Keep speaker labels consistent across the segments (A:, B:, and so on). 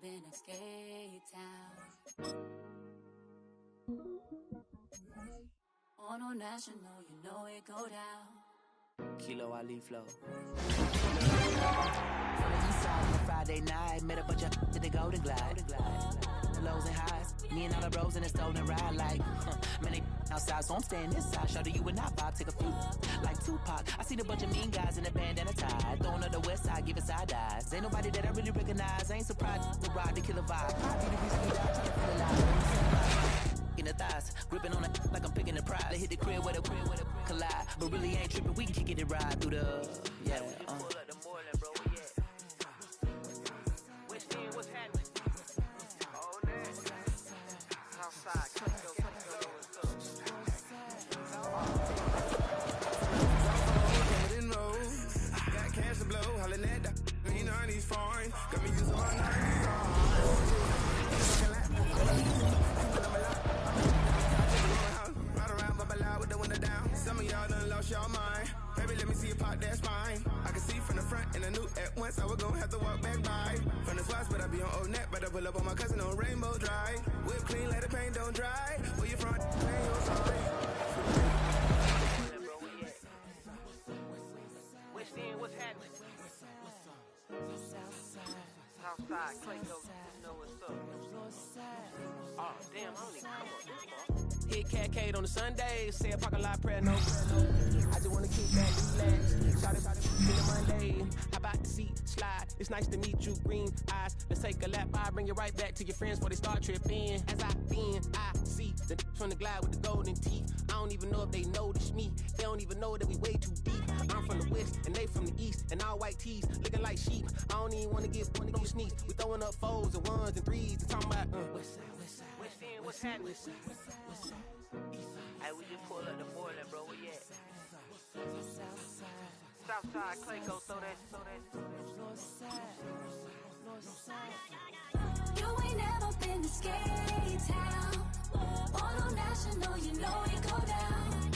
A: been a skate town. On a national, you know it go down.
B: Kilo Ali flow. From the east side on a Friday night, met a bunch of to the Golden Glide. Lows and highs, me and all the bros in a stolen ride like, man, they outside, so I'm staying this side. Show you and I vibe, take a few, like Tupac. I seen a bunch of mean guys in a bandana tie, throwing up the west side, giving side eyes. Ain't nobody that I really recognize, I ain't surprised to ride the killer vibe. Probably the reason we die, trying to feel alive. In the thighs, gripping on it like I'm picking the prize. They hit the crib with a collide, but really ain't tripping. We can kick it ride through the yeah. Pull up the Moreland, bro. Yeah. West End, what's happening? Oh, man. Southside, Clayco,
C: got cash to blow, hollering at that. Me 90s foreign, got me using my 90s on. With the window down, some of y'all done lost y'all mind. Baby, let me see you pop, that's fine. I can see from the front and I knew at once I was gonna have to walk back by. From the spots, but I be on Old Net, but I pull up on my cousin on Rainbow Drive. Whip clean, let the paint don't dry. Where you from? Pay your side.
B: West End, what's happening? Southside, Clayco, you know what's up. Oh, damn, I don't even come up this far. Hit Catcade on the Sundays, say a parking lot prayer, no. I just wanna kick back, relax. Shout it, feeling Monday. How about the seat, slide? It's nice to meet you, green eyes. Let's take a lap, I bring you right back to your friends before they start tripping. As I see the from the glide with the golden teeth. I don't even know if they notice me. They don't even know that we way too deep. I'm from the west and they from the east, and all white tees looking like sheep. I don't even wanna get one of them sneaks. We throwing up fours and ones and threes and talking about West End, what's happening? Hey, we just pull up the Moreland, bro. Where you at? Southside, Clayco, throw that.
A: You ain't never been to skate town. On a national, you know it go down.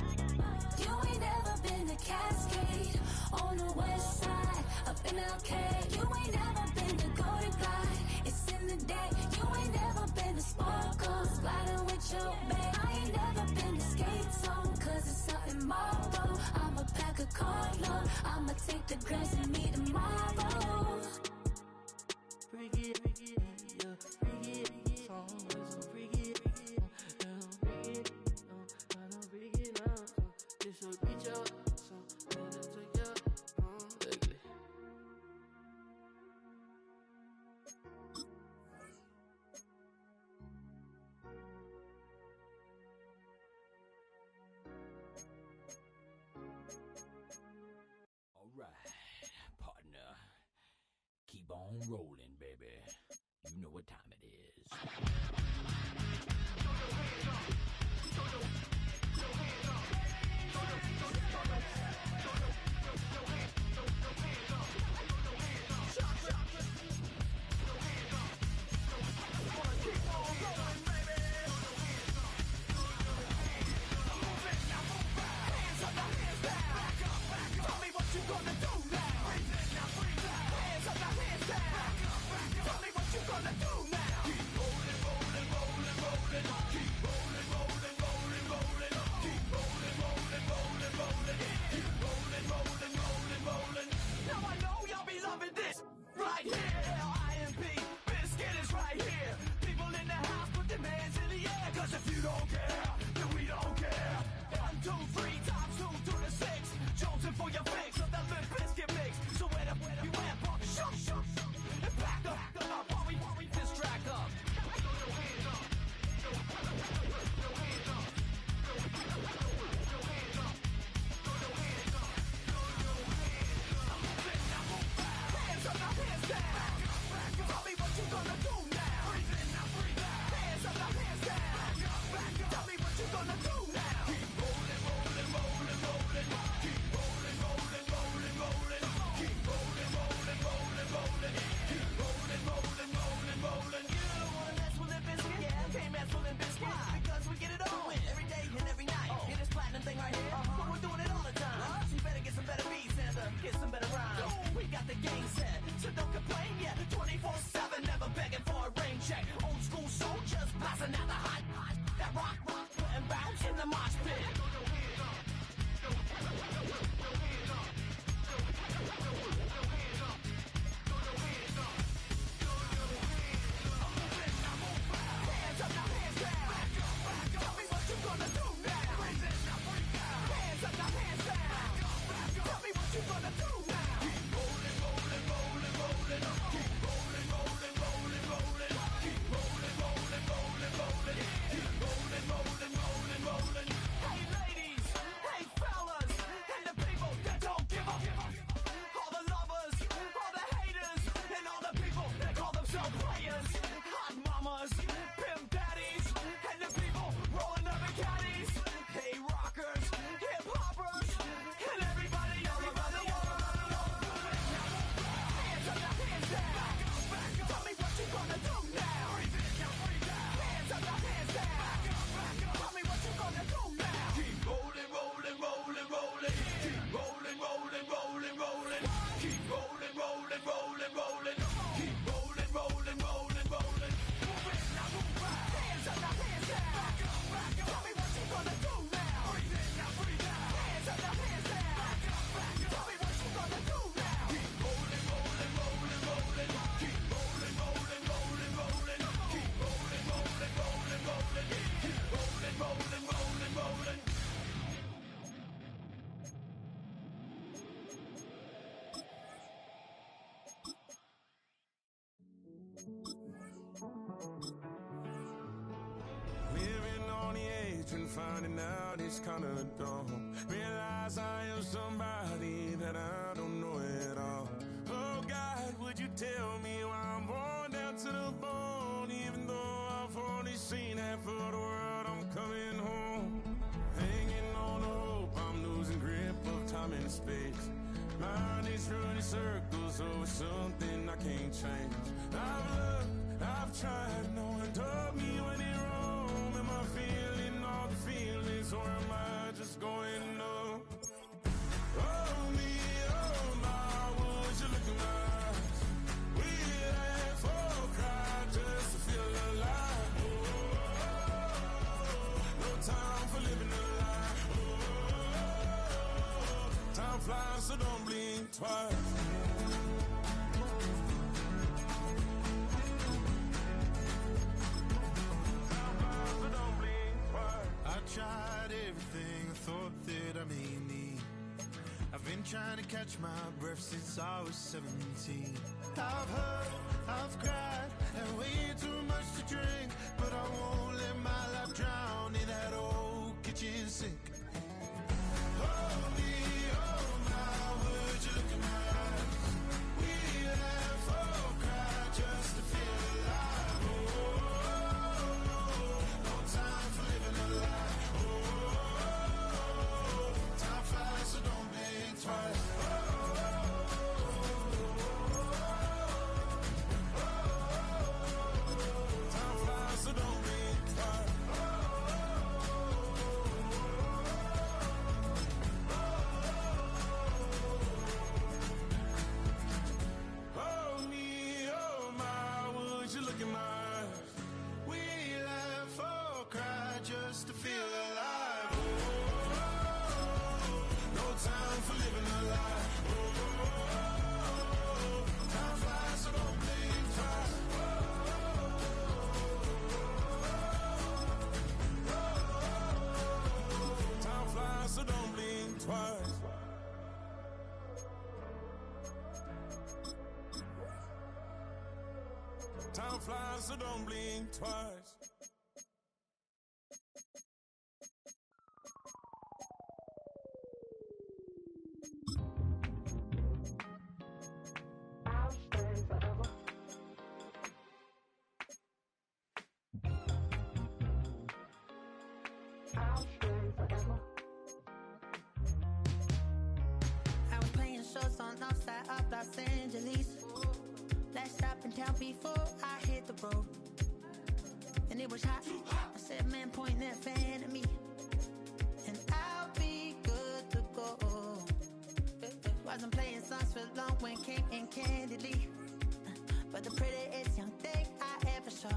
A: You ain't never been to Cascade. On the west side, up in LK. You ain't never been to Golden Glide. It's in the day. You ain't never been to Sparkles, gliding with your babe. I ain't never been to Skate Zone, cause it's out in Marlboro. I'ma pack a carload. I'ma take the girls and meet tomorrow.
B: Bring it, yeah, bring it, song, bring it, bring it now. This will reach out, so let it take you, ugly.
D: All right, partner. Keep on rolling, baby. You know what time it is.
B: check. Old school soldiers blasting out the hot. That rock, and bounce in the mosh pit.
C: Finding out it's kinda dumb. Realize I am somebody that I don't know at all. Oh God, would you tell me why I'm born down to the bone? Even though I've only seen half of the world, I'm coming home. Hanging on the hope, I'm losing grip of time and space. Mind is running circles over something I can't change. I've looked, I've tried, no one told me when it wrong. Am I feeling all the feelings, or am I just going numb? Oh me, oh my, would you look at my eyes? We laugh or cry just to feel alive. Oh, no time for living a lie. Oh, time flies, so don't blink twice.
E: Tried everything I thought that I may need. I've been trying to catch my breath since I was 17. I've hurt, I've cried, and way too much to drink, but I won't let my life drown in that old kitchen sink. Oh me, oh my, would you look in my eyes? We laugh or cry just to feel alive. Oh, no time for living a lie. So don't blink twice. Time flies, so don't blink twice. Oh me, oh my, would you look in my eyes? We laugh or cry just to feel alive. Time for living a lie. Oh, time flies, so don't blink twice. Time flies, so don't blink twice. Time flies, so don't blink twice.
F: Los Angeles. Last stop in town before I hit the road. And it was hot. I said, man, point that fan at me, and I'll be good to go. Wasn't playing songs for long when came in candidly, but the prettiest young thing I ever saw.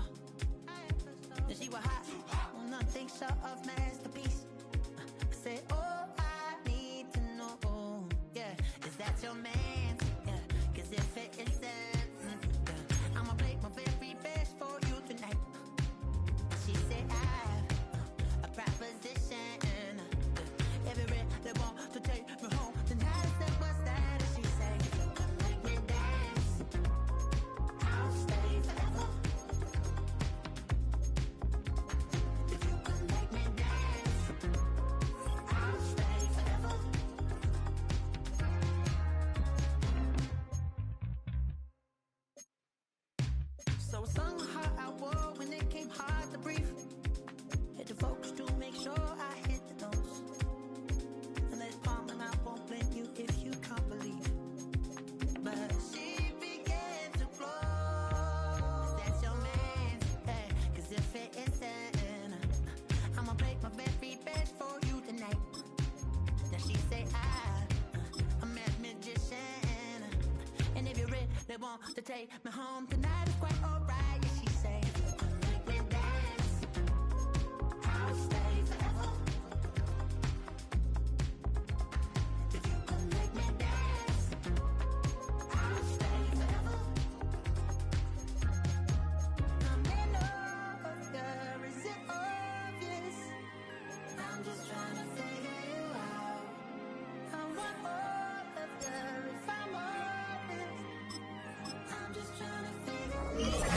F: They want to take me home tonight. It's quite alright. Yeah, she say, make me dance. I'll stay forever. If you can make me dance, I'll stay forever. I'm in love, girl. Is it obvious? I'm just trying to figure you out. I want all of you if I'm honest. I'm just trying to figure you out.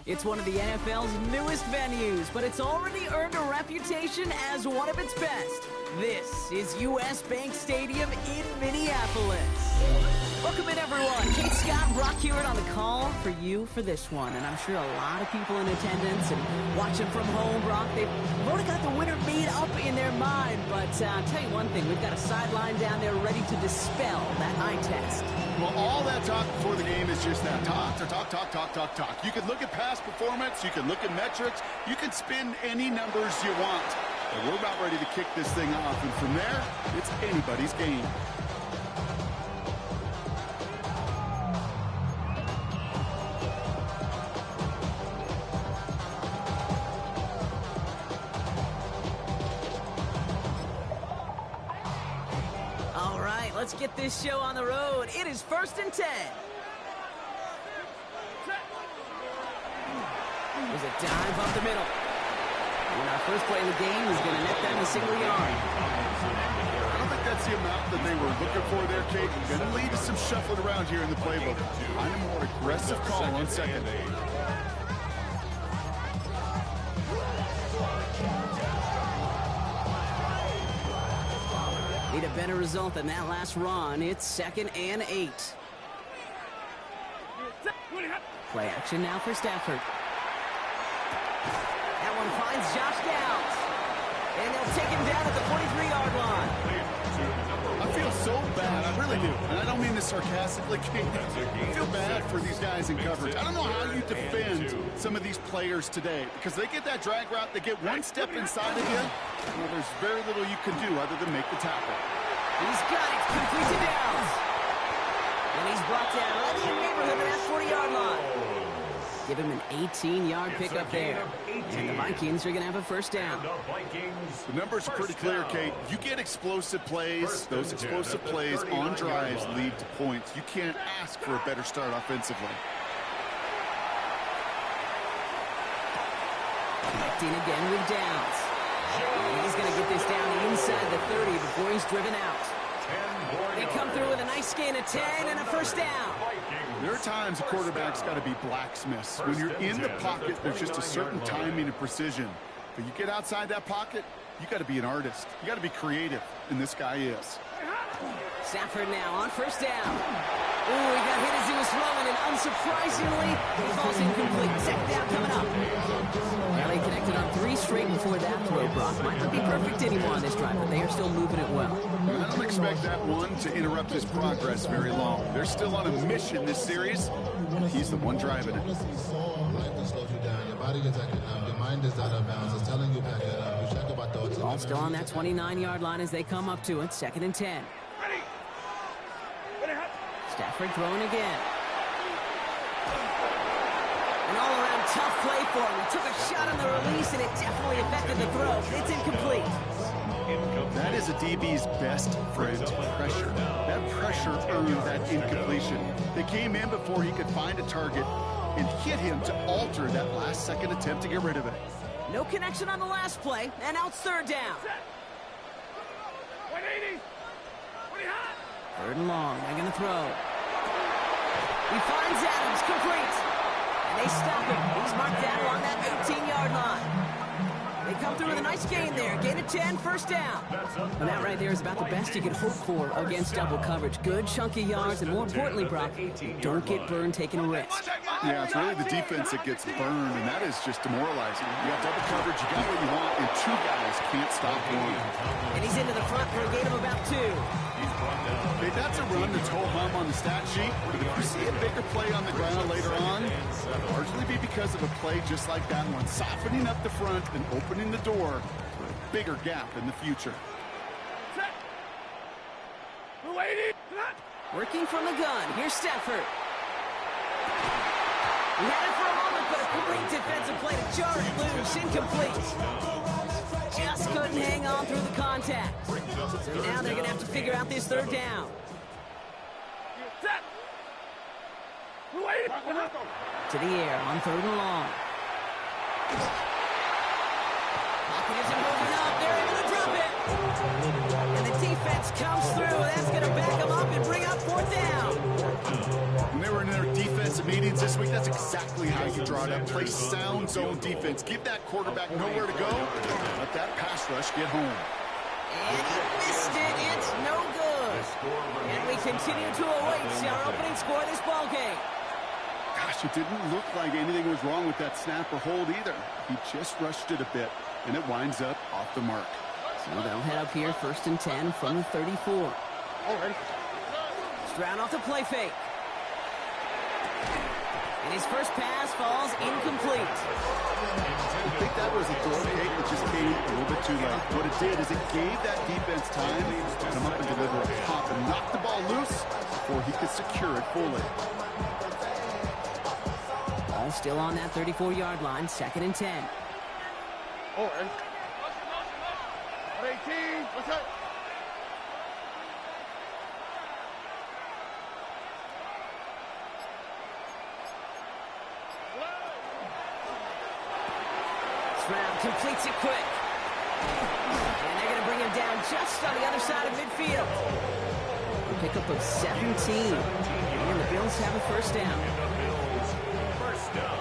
G: It's one of the NFL's newest venues, but it's already earned a reputation as one of its best. This is US Bank Stadium in Minneapolis. Welcome in, everyone. Kate Scott, Brock Hewitt on the call for you for this one. And I'm sure a lot of people in attendance and watching from home, Brock, they've already got the winner made up in their mind. But I'll tell you one thing, we've got a sideline down there ready to dispel that eye test.
H: Well, all that talk before the game is just that. Talk. You can look at past performance. You can look at metrics. You can spin any numbers you want. But we're about ready to kick this thing off. And from there, it's anybody's game.
G: Let's get this show on the road. It is 1st and 10. There's a dive up the middle. And our first play in the game is going to net them a single yard.
H: I don't think that's the amount that they were looking for there, Kate. Going to lead to some shuffling around here in the playbook. Find a more aggressive call on second.
G: Need a better result than that last run. It's 2nd and 8. Play action now for Stafford. That one finds Josh Downs. And they'll take him down at the 43-yard line.
H: I feel so bad. I really do. And I don't mean this sarcastically, Kate. I feel bad for these guys in coverage. I don't know how you defend some of these players today. Because they get that drag route, they get one step inside of you. Well, there's very little you can do other than make the tackle.
G: He's got it. Complete to Downs. And he's brought down right in the neighborhood of that 40-yard line. Give him an 18-yard pickup there. And the Vikings are going to have a first down.
H: The numbers are pretty clear, Kate. You get explosive plays. Those explosive plays on drives lead to points. You can't ask for a better start offensively.
G: Connecting again with Downs. And he's going to get this down inside the 30 before he's driven out. They come through with a nice gain of 10 and a first down.
H: There are times a quarterback's got to be blacksmiths. When you're in the pocket, there's just a certain timing and precision. But you get outside that pocket, you got to be an artist. You got to be creative, and this guy is.
G: Stafford now on first down. Ooh, he got hit as he was throwing, and unsurprisingly, he falls incomplete. Second down coming up. Well, he connected on 3 straight before that throw, Brock. Might not be perfect anymore on this drive, but they are still moving it well.
H: I don't expect that one to interrupt his progress very long. They're still on a mission this series, and he's the one driving it.
I: Life will slow you down. Your body is acting up. Your mind is out of bounds. It's telling you back it up. You check about thoughts.
G: All still on that 29-yard line as they come up to it. 2nd and 10. Stafford throwing again. An all-around tough play for him. He took a shot on the release, and it definitely affected the throw. It's incomplete.
H: That is a DB's best friend, pressure. That pressure earned that incompletion. They came in before he could find a target and hit him to alter that last-second attempt to get rid of it.
G: No connection on the last play, and now it's 3rd down. 3rd and long. They're going to throw. He finds Adams, complete. And they stop him. He's marked down along that 18-yard line. They come through with a nice gain there. Gain of 10, first down. And that right there is about the best you can hope for against double coverage. Good chunky yards, and more importantly, Brock, don't get burned taking a risk.
H: Yeah, it's really the defense that gets burned, and that is just demoralizing. You got double coverage, you got what you want, and 2 guys can't stop one.
G: And he's into the front for a gain of about 2.
H: Hey, that's a run that's ho-hum on the stat sheet, but if you see a bigger play on the ground later on, it'll largely be because of a play just like that one, softening up the front and opening the door for a bigger gap in the future.
G: Working from the gun, here's Stafford. He had it for a moment, but a great defensive play to jar it loose, incomplete. Just couldn't hang on through the contact. So now they're going to have to figure out this 3rd down. To the air on 3rd and long. Pocket isn't moving up. They're able to drop it. And the defense comes through. That's going to back them up and bring up 4th down.
H: When they were in their defensive meetings this week, that's exactly how you draw it up. Play sound zone defense. Give that quarterback nowhere to go. Let that pass rush get home.
G: And he missed it. It's no good. And we continue to await our opening score of this ball game.
H: Gosh, it didn't look like anything was wrong with that snap or hold either. He just rushed it a bit, and it winds up off the mark.
G: So they'll head up here, 1st and 10 from the 34. Stroud off the play fake. And his first pass falls incomplete.
H: I think that was a throw fake that just came a little bit too late. What it did is it gave that defense time to come up and deliver a pop and knock the ball loose before he could secure it fully.
G: Ball still on that 34-yard line, 2nd and 10.
J: Oh, and 18, what's that?
G: Stroud completes it quick. And they're going to bring him down just on the other side of midfield. A pickup of 17. And the Bills have a first down.
K: First down.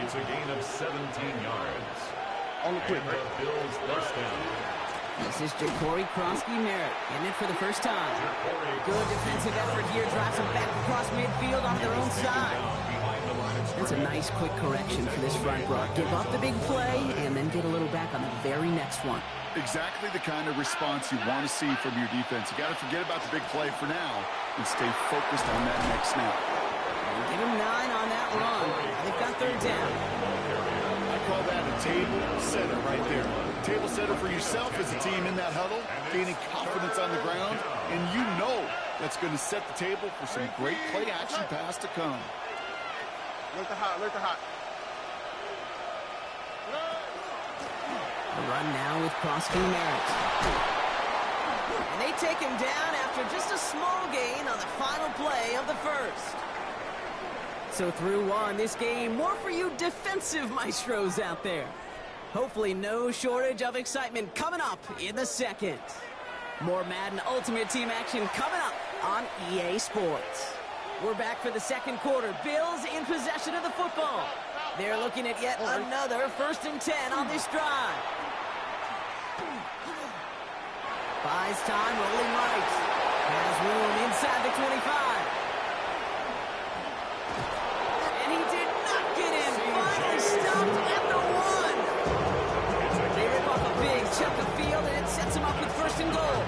K: It's a gain of 17 yards.
J: On the quick.
K: Bills first down.
G: This is Ja'Cory Krosky-Merritt in it for the first time. Good defensive effort here. Drives him back across midfield on their own side. That's a nice quick correction for this front row. Give up the big play and then get a little back on the very next one.
H: Exactly the kind of response you want to see from your defense. You got to forget about the big play for now and stay focused on that next snap.
G: Give him 9 on that run. They've got 3rd down.
H: I call that a table setter right there. Table setter for yourself as a team in that huddle, gaining confidence on the ground, and you know that's going to set the table for some great play action pass to come.
J: Look the hot, look the hot.
G: A run now with Krosky-Merritt. And they take him down after just a small gain on the final play of the first. So through one, this game, more for you defensive maestros out there. Hopefully no shortage of excitement coming up in the second. More Madden Ultimate Team action coming up on EA Sports. We're back for the second quarter. Bills in possession of the football. They're looking at yet another 1st and 10 on this drive. Buys time, rolling right. Has room inside the 25. And he did not get in. Finally stopped at the 1. They rip off a big chunk of field, and it sets him up with 1st and goal.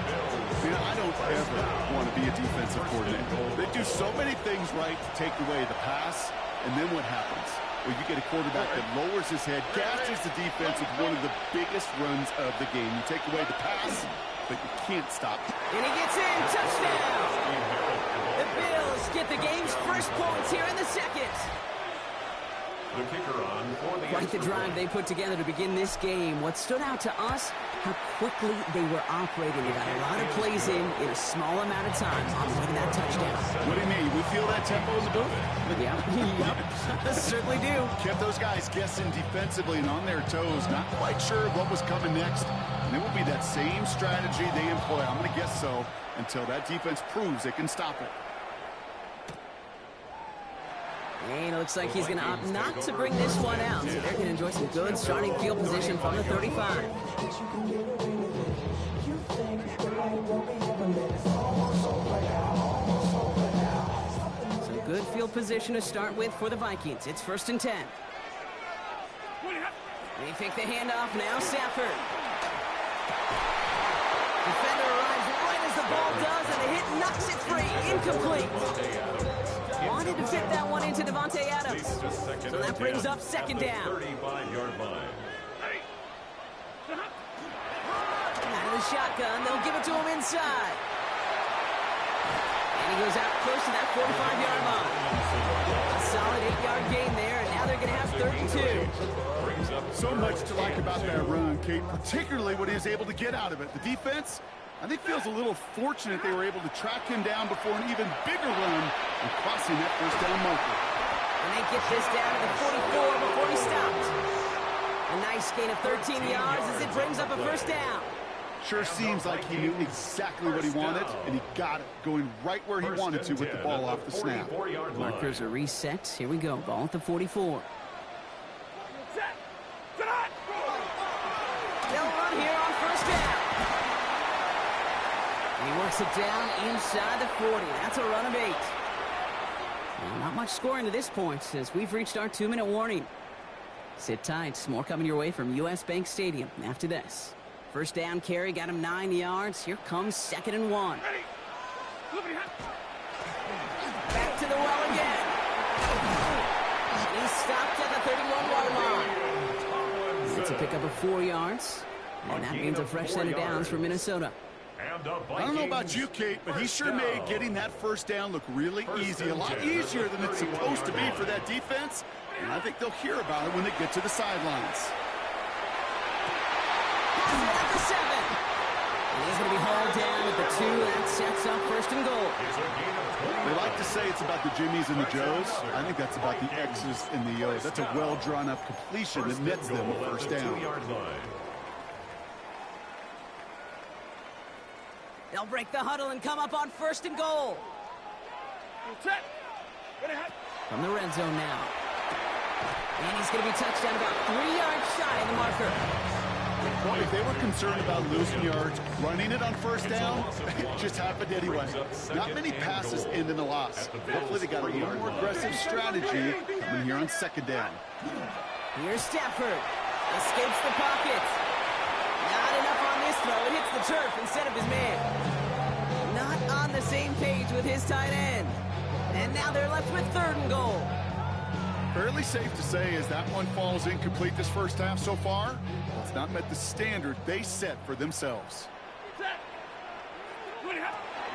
H: You know, I don't ever want to be a defensive coordinator. They do so many things right to take away the pass, and then what happens? Well, you get a quarterback that lowers his head, gashes the defense with one of the biggest runs of the game. You take away the pass, but you can't stop it.
G: And he gets in. Touchdown! The Bills get the game's first points here in the second.
K: The kicker on for the
G: Quite the drive they put together to begin this game. What stood out to us, how quickly they were operating. They got a lot of plays in a small amount of time on winning that touchdown.
H: What do you mean? We feel that tempo in the booth?
G: Yep. Certainly do.
H: Kept those guys guessing defensively and on their toes, not quite sure what was coming next. And it will be that same strategy they employ, I'm going to guess so, until that defense proves they can stop it.
G: And it looks like he's going to opt not to bring this one out. So they're going to enjoy some good starting field position from the 35. So good field position to start with for the Vikings. It's 1st and 10. They fake the handoff now. Stafford. Defender arrives right as the ball does, and the hit knocks it free. Incomplete. Wanted to fit that one into Devontae Adams. So that brings up 2nd down.
K: 35-yard line.
G: Out of the shotgun, they'll give it to him inside. And he goes out close to that 45-yard line. A solid 8-yard gain there, and now they're going to have 32.
H: So much to like about that run, Kate, particularly what he was able to get out of it. The defense, I think, feels a little fortunate they were able to track him down before an even bigger run and crossing that 1st down marker.
G: And they get this down to the 44 before he stopped. A nice gain of 13 yards as it brings up a 1st down.
H: Sure seems like he knew exactly what he wanted, and he got it, going right where he wanted to with the ball off the snap.
G: Markers are reset. Here we go. Ball at the 44. They'll run here on first down. And he works it down inside the 40. That's a run of 8. Well, not much scoring to this point as we've reached our 2-minute warning. Sit tight. More coming your way from US Bank Stadium after this. First down carry got him 9 yards. Here comes 2nd and 1. Back to the well again. He's stopped at the 31-yard line. It's a pickup of 4 yards. And that means a fresh set of downs for Minnesota.
H: I don't know about you, Kate, but he sure made getting that first down look really easy. A lot easier than it's supposed to be for that defense. And I think they'll hear about it when they get to the sidelines.
G: At the 7. And he's going to be hauled down at the 2. That sets up 1st and goal.
H: They like to say it's about the Jimmies and the Joes. I think that's about the X's and the O's. That's a well-drawn-up completion that nets them a first down.
G: They'll break the huddle and come up on 1st and goal. From the red zone now. And he's going to be touched down about 3 yards shy of the marker.
H: Well, if they were concerned about losing yards, running it on first down, it just happened anyway. Not many passes end in a loss. Hopefully they got a little more aggressive strategy coming here on 2nd down.
G: Here's Stafford. Escapes the pocket. Not enough on this throw. It hits the turf instead of his man. Not on the same page with his tight end. And now they're left with 3rd and goal.
H: Fairly safe to say as that one falls incomplete this first half so far, it's not met the standard they set for themselves.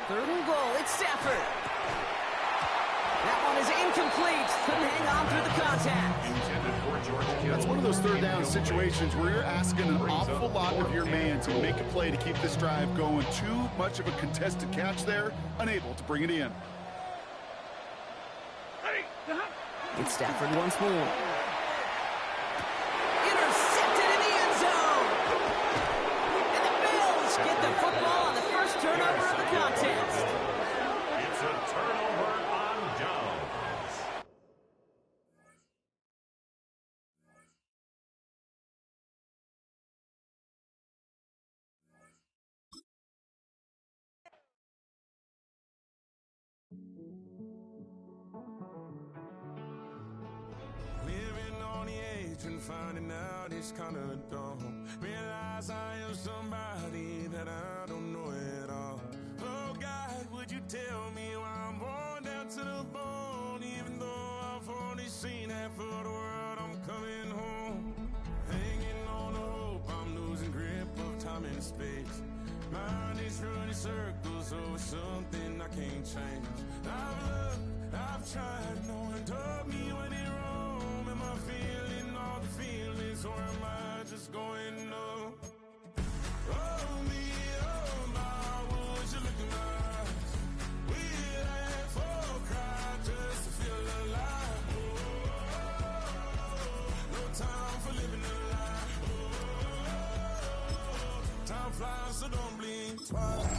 G: 3rd and goal, it's Stafford. That one is incomplete. Couldn't hang on through the contact.
H: That's one of those 3rd down situations where you're asking an awful lot of your man to make a play to keep this drive going. Too much of a contested catch there, unable to bring it in.
G: It's Stafford once more. Intercepted in the end zone. And the Bills get the football on the first turnover of the contest.
K: It's a turnover on downs.
E: And finding out it's kind of dumb. Realize I am somebody that I don't know at all. Oh God, would you tell me why I'm worn down to the bone? Even though I've only seen half of the world, I'm coming home. Hanging on to hope, I'm losing grip of time and space. Mind is running circles over something I can't change. I've looked, I've tried, no one told me when it wrong. Am I feeling all the feelings, or am I just going numb? Oh me, oh my, would you look in my eyes? We laugh or cry just to feel alive. Oh, no time for living a lie. Oh, time flies, so don't blink twice.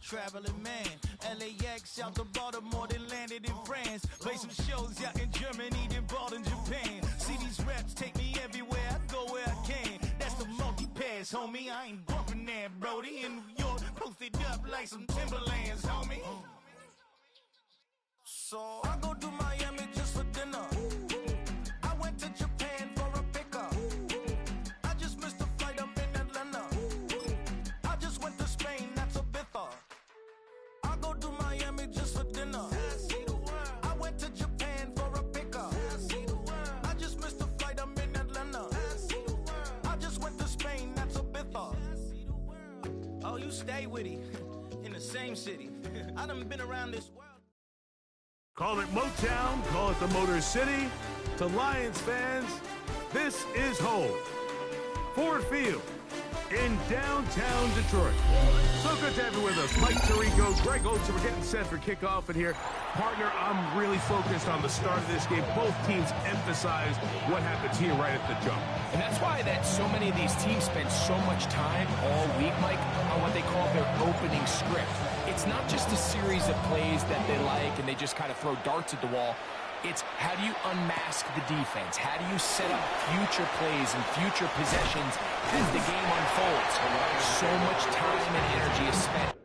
E: traveling man. LAX out to Baltimore, then landed in France. Play some shows out in Germany, then bought in Japan. See these reps take me everywhere, I go where I can. That's the multi-pass, homie. I ain't bumping that, Brody. In New York, posted up like some Timberlands, homie. So I go to Miami just for dinner. I went to Japan for a pickup. I just missed a flight up in Atlanta. I just went to Spain, that's a bither. I go to Miami just for dinner. I went to Japan for a pickup. I just missed a flight up in Atlanta. I just went to Spain, that's a bither. Oh, you stay with him in the same city. I done been around this world.
L: Call it Motown, call it the Motor City. To Lions fans, this is home. Ford Field in downtown Detroit. So good to have you with us. Mike Tirico, Greg Olsen, we're getting set for kickoff. And here, partner, I'm really focused on the start of this game. Both teams emphasize what happens here right at the jump.
D: And that's why that so many of these teams spend so much time all week, Mike, on what they call their opening script. It's not just a series of plays that they like and they just kind of throw darts at the wall. It's how do you unmask the defense? How do you set up future plays and future possessions as the game unfolds? So much time and energy is spent.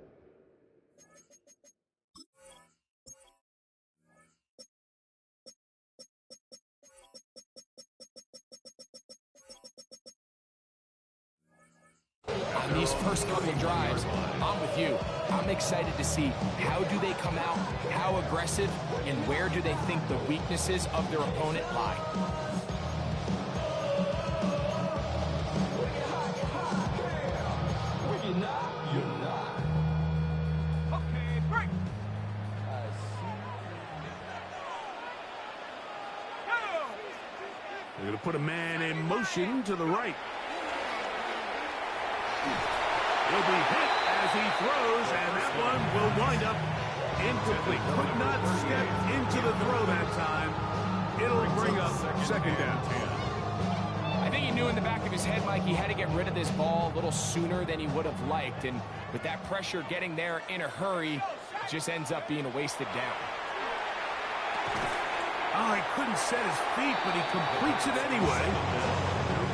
D: On these first couple of drives, I'm with you. I'm excited to see how do they come out, how aggressive, and where do they think the weaknesses of their opponent lie. You're not. Okay, break.
L: They're going to put a man in motion to the right. He'll be hit as he throws, and that one will wind up incomplete. Could not step into the throw that time. It'll bring up second down.
D: I think he knew in the back of his head, Mike, he had to get rid of this ball a little sooner than he would have liked. And with that pressure getting there in a hurry, it just ends up being a wasted down.
L: Oh, he couldn't set his feet, but he completes it anyway.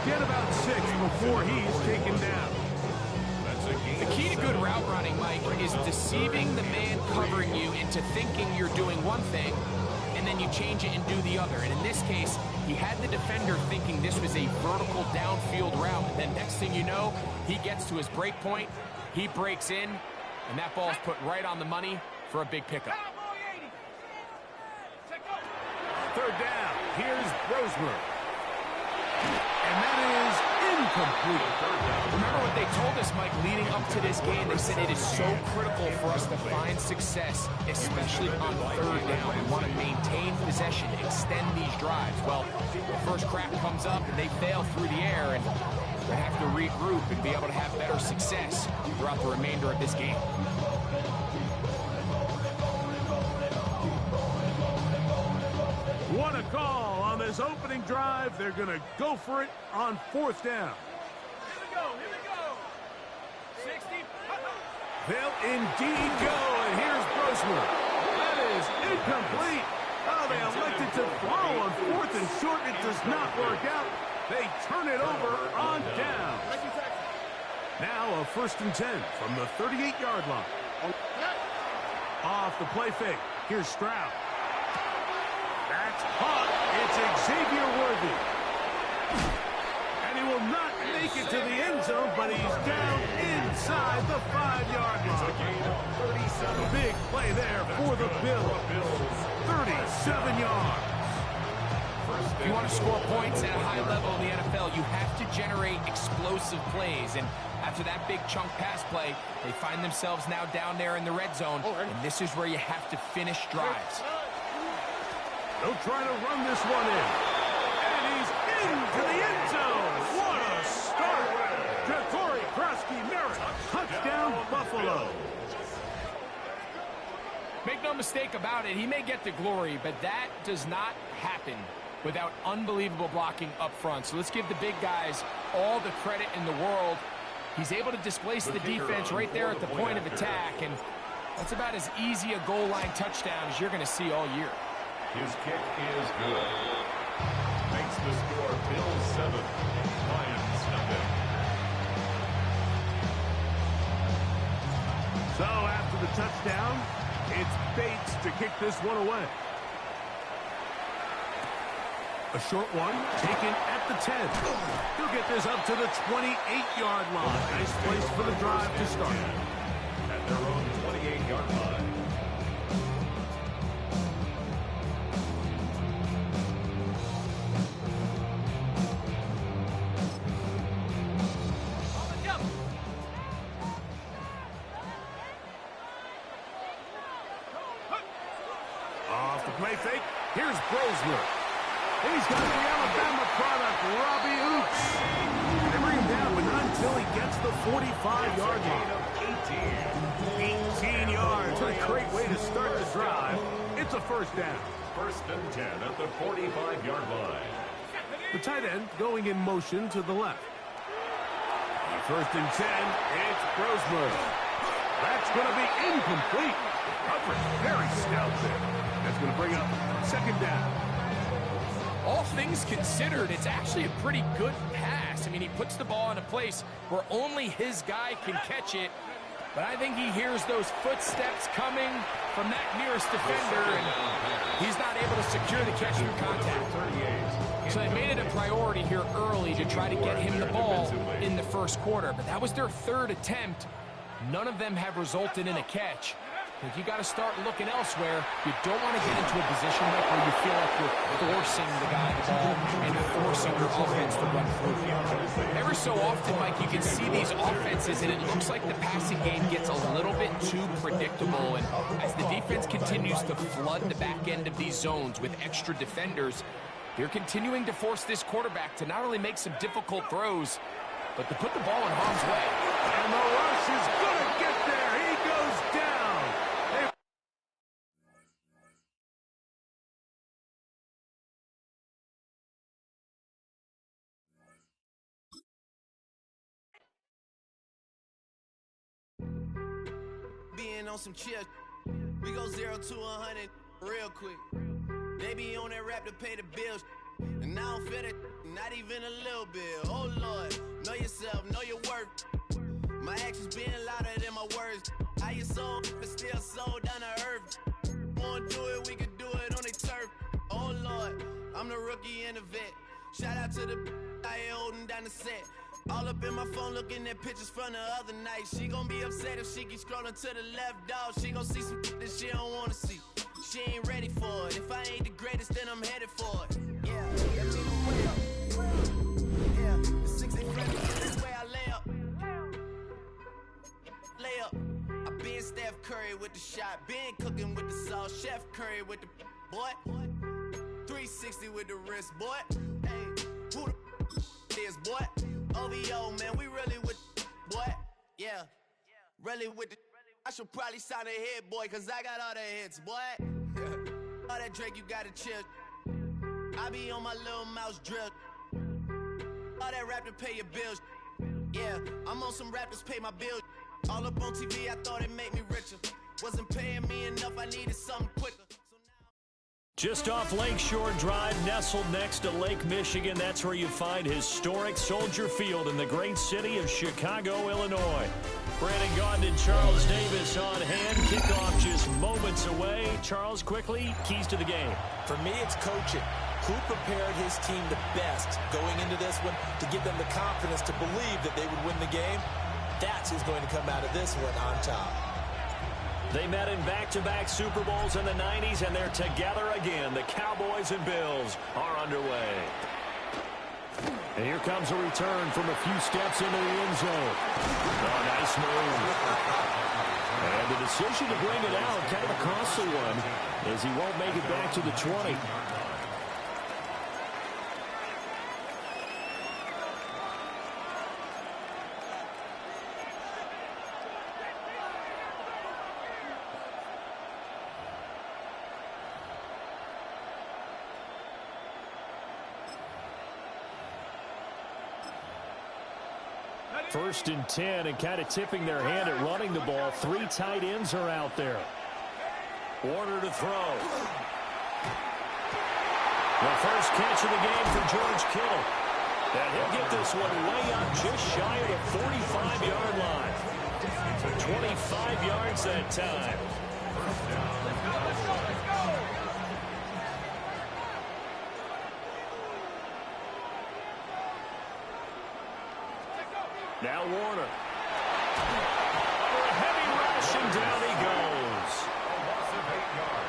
L: He'll get about 6 before he's taken down.
D: The key to good route running, Mike, is deceiving the man covering you into thinking you're doing one thing, and then you change it and do the other. And in this case, he had the defender thinking this was a vertical downfield route. And then next thing you know, he gets to his break point, he breaks in, and that ball's put right on the money for a big pickup.
L: Third down, here's Brosmer. And that is incomplete.
D: Remember what they told us, Mike, leading up to this game? They said it is so critical for us to find success, especially on third down. We want to maintain possession, extend these drives. Well, the first crack comes up and they fail through the air, and we have to regroup and be able to have better success throughout the remainder of this game.
L: What a call on this opening drive. They're going to go for it on fourth down.
B: Here we go. 60.
L: They'll indeed go, and here's Brosmer. That is incomplete. Oh, they elected to throw on fourth and short. It does not work out. They turn it over on down. Now a 1st and 10 from the 38-yard line. Off the play fake. Here's Stroud. That's caught. It's Xavier Worthy. And he will not make it to the end zone, but he's down inside the 5-yard line. Big play there for the Bills. 37 yards.
D: If you want to score points at a high level in the NFL, you have to generate explosive plays. And after that big chunk pass play, they find themselves now down there in the red zone. And this is where you have to finish drives.
L: They'll try to run this one in. And he's into the end zone. What a start. Ja'Cory Krosky-Merritt. Touchdown, Buffalo.
D: Make no mistake about it, he may get the glory, but that does not happen without unbelievable blocking up front. So let's give the big guys all the credit in the world. He's able to displace the defense right there at the point of attack, and That's about as easy a goal line touchdown as you're going to see all year.
K: His kick is good. Makes the score Bills 7, Lions nothing.
L: So after the touchdown, it's Bates to kick this one away. A short one taken at the 10. He'll get this up to the 28-yard line. Nice place for the drive to start.
K: At their own 28-yard line.
L: Off the play fake, here's Brosler. He's got the Alabama product, Robbie Oops. They bring him down, but not until he gets the 45-yard line. 18 yards, a great way to start the drive. It's a first down.
K: First and 10 at the 45-yard line.
L: The tight end going in motion to the left. First and 10, it's Brosler. That's going to be incomplete. Coverage very stout there. That's going to bring up second down.
D: All things considered, it's actually a pretty good pass. I mean, he puts the ball in a place where only his guy can catch it. But I think he hears those footsteps coming from that nearest defender, and he's not able to secure the catch through contact. So they made it a priority here early to try to get him the ball in the first quarter. But that was their third attempt. None of them have resulted in a catch. If you got to start looking elsewhere, you don't want to get into a position like where you feel like you're forcing the guy the ball and forcing your offense to run through. Every so often, Mike, you can see these offenses, and it looks like the passing game gets a little bit too predictable. And as the defense continues to flood the back end of these zones with extra defenders, they're continuing to force this quarterback to not only make some difficult throws, but to put the ball in harm's way.
L: And the rush is going to get there. He goes down.
M: Being on some chill, we go 0 to 100 real quick. They be on that rap to pay the bills, and I don't feel it, not even a little bit. Oh Lord, know yourself, know your worth. My actions being louder than my words. How you sold, but still sold down to earth. Wanna do it, we could do it on the turf. Oh Lord, I'm the rookie and the vet. Shout out to the I ain't holding down the set. All up in my phone looking at pictures from the other night. She gon' be upset if she keep scrolling to the left, dog. She gon' see some that she don't wanna see. She ain't ready for it. If I ain't the greatest, then I'm headed for it. Yeah, that mean I'm way up. Yeah, the 6 ain't ready. This way I lay up. Lay up. I been Steph Curry with the shot. Been cooking with the sauce. Chef Curry with the boy. 360 with the wrist, boy. Hey, who the is, boy? OVO, man, we really with boy. Yeah, really with the. I should probably sign a hit, boy, cause I got all the hits, boy. All that Drake, you gotta chill. I be on my little mouse drip. All that rap to pay your bills. Yeah, I'm on some rappers pay my bills. All up on TV, I thought it made me richer. Wasn't paying me enough, I needed something quicker.
N: Just off Lakeshore Drive, nestled next to Lake Michigan, that's where you find historic Soldier Field in the great city of Chicago, Illinois. Brandon Gaudin and Charles Davis on hand. Kickoff just moments away. Charles, quickly, keys to the game.
O: For me, it's coaching. Who prepared his team the best going into this one to give them the confidence to believe that they would win the game? That's who's going to come out of this one on top.
N: They met in back-to-back Super Bowls in the 90s, and they're together again. The Cowboys and Bills are underway. And here comes a return from a few steps into the end zone. Oh, nice move. And the decision to bring it out, kind of a costly one, as he won't make it back to the 20. First and 10, and kind of tipping their hand at running the ball. 3 tight ends are out there. Warner to throw. The first catch of the game for George Kittle. And he'll get this one way up just shy of the 45-yard line. 25 yards that time. Now Warner. Under a heavy rush, and down he goes.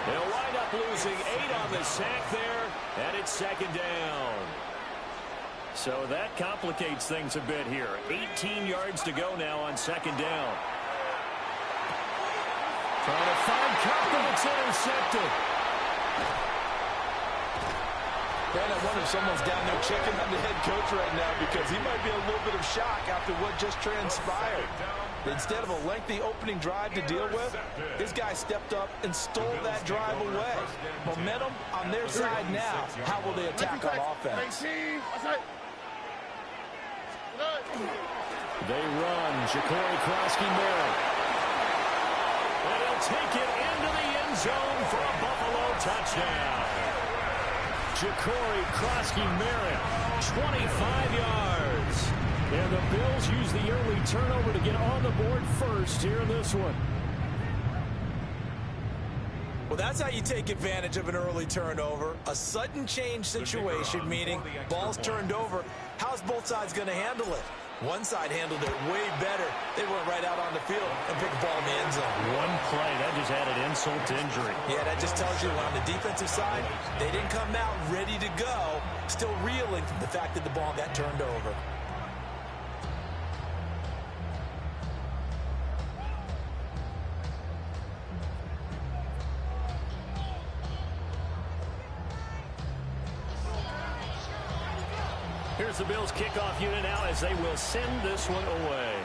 N: They'll wind up losing 8 on the sack there, and it's second down. So that complicates things a bit here. 18 yards to go now on second down. Trying to find Cup, and it's intercepted.
O: Man, I wonder if someone's down there checking on the head coach right now because he might be a little bit of shock after what just transpired. Instead of a lengthy opening drive to deal with, this guy stepped up and stole that drive away. Momentum on their side now. How will they attack on offense?
N: They run. Ja'Cory Krosky-Merritt. And he'll take it into the end zone for a Buffalo touchdown. Ja'Cory Krosky-Merritt, 25 yards. And the Bills use the early turnover to get on the board first here in this one.
O: Well, that's how you take advantage of an early turnover. A sudden change situation, meaning ball's turned over. How's both sides going to handle it? One side handled it way better. They went right out on the field and picked the ball in the end zone.
N: One play, that just added insult to injury.
O: Yeah, that just tells you on the defensive side, they didn't come out ready to go, still reeling from the fact that the ball got turned over.
N: Here's the Bills kickoff unit now as they will send this one away.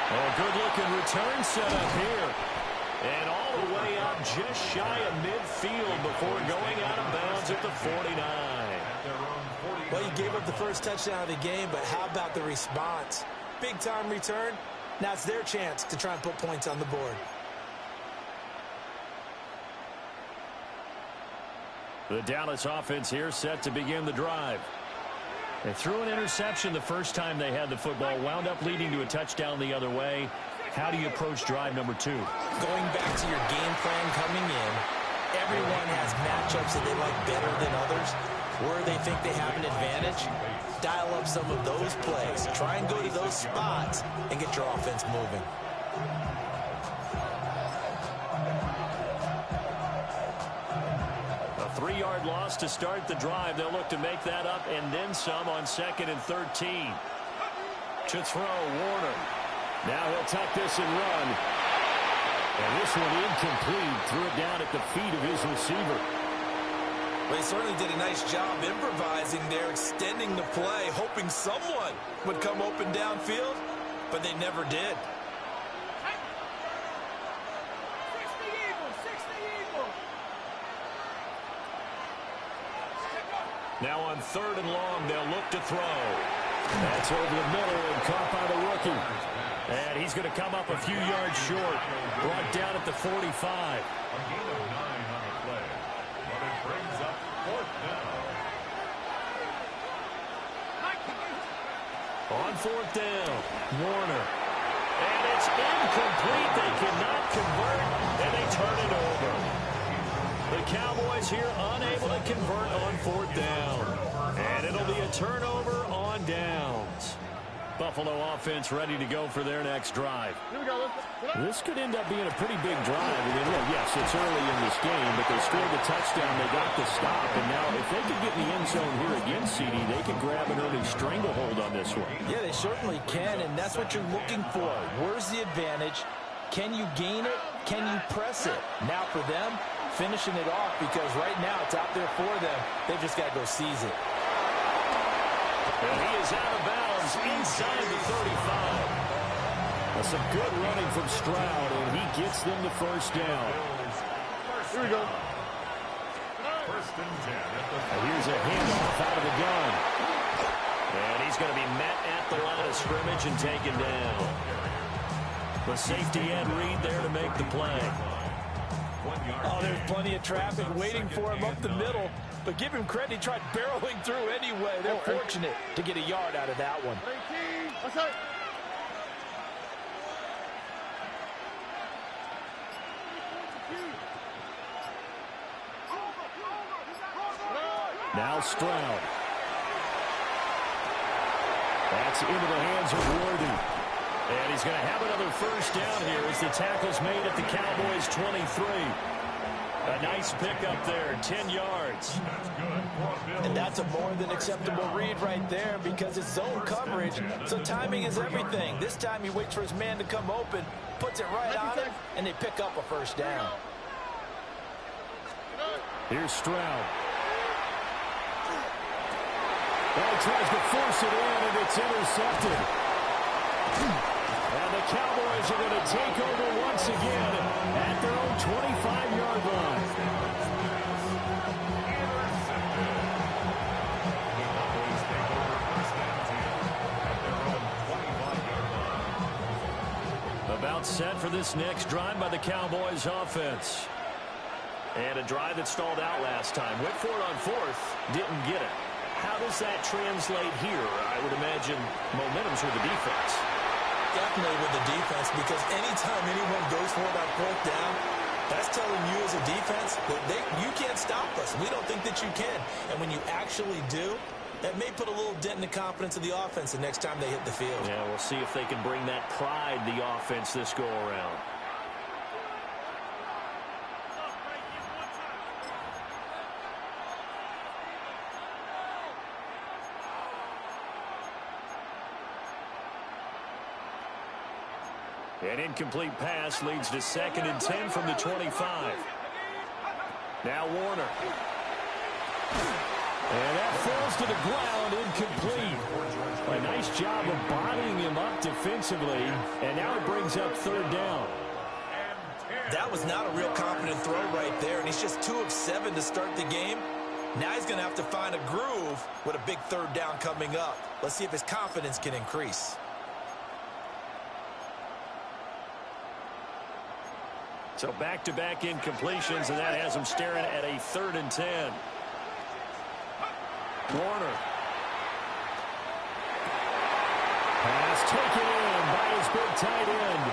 N: A good-looking return set up here. And all the way out just shy of midfield before going out of bounds at the 49.
O: Well, you gave up the first touchdown of the game, but how about the response? Big-time return. Now it's their chance to try and put points on the board.
N: The Dallas offense here set to begin the drive. They threw an interception the first time they had the football, wound up leading to a touchdown the other way. How do you approach drive number 2?
O: Going back to your game plan coming in, everyone has matchups that they like better than others. Where they think they have an advantage, dial up some of those plays. Try and go to those spots and get your offense moving.
N: A 3-yard loss to start the drive. They'll look to make that up and then some on 2nd and 13. To throw, Warner. Now he'll tuck this and run. And this one incomplete. Threw it down at the feet of his receiver.
O: Well, he certainly did a nice job improvising there, extending the play, hoping someone would come open downfield, but they never did.
N: Now on 3rd and long, they'll look to throw. That's over the middle and caught by the rookie. And he's going to come up a few yards short. Brought down at the 45.
K: A gain of 9 on the play. But it brings up 4th down.
N: On 4th down, Warner. And it's incomplete. They cannot convert, and they turn it over. The Cowboys here unable to convert on 4th down. And it'll be a turnover on downs. Buffalo offense ready to go for their next drive. This could end up being a pretty big drive. I mean, look, yes, it's early in this game, but they scored the touchdown. They got the stop. And now if they could get in the end zone here again, CD, they could grab an early stranglehold on this one.
O: Yeah, they certainly can, and that's what you're looking for. Where's the advantage? Can you gain it? Can you press it? Now for them, finishing it off, because right now it's out there for them. They've just got to go seize it.
N: And he is out of bounds inside the 35. That's some good running from Stroud, and he gets them the first down.
J: Here we go.
K: First and 10 at the
N: Here's a handoff out of the gun. And he's going to be met at the line of scrimmage and taken down. The safety end read there to make the play.
O: Oh, there's plenty of traffic waiting for him up the middle. But give him credit, he tried barreling through anyway. They're fortunate to get a yard out of that one.
N: Now Stroud. That's into the hands of Worthy. And he's going to have another first down here as the tackle's made at the Cowboys' 23. A nice pickup there, 10 yards.
O: And that's a more than acceptable read right there because it's zone coverage, so timing is everything. This time he waits for his man to come open, puts it right on him, and they pick up a first down.
N: Here's Stroud. Well, he tries to force it in, and it's intercepted. And the Cowboys are going to take over once again at their own 25-yard line. About set for this next drive by the Cowboys offense. And a drive that stalled out last time. Went for it on fourth, didn't get it. How does that translate here? I would imagine momentum's with the defense.
O: Definitely with the defense, because anytime anyone goes for it on fourth down, that's telling you as a defense that you can't stop us. We don't think that you can. And when you actually do, that may put a little dent in the confidence of the offense the next time they hit the field.
N: Yeah, we'll see if they can bring that pride to the offense this go-around. An incomplete pass leads to 2nd and 10 from the 25. Now Warner. And that falls to the ground, incomplete. A nice job of bodying him up defensively, and now it brings up 3rd down.
O: That was not a real confident throw right there, and he's just 2 of 7 to start the game. Now he's going to have to find a groove with a big 3rd down coming up. Let's see if his confidence can increase.
N: So back-to-back incompletions, and that has him staring at a 3rd and 10. Warner. Pass taken in by his big tight end.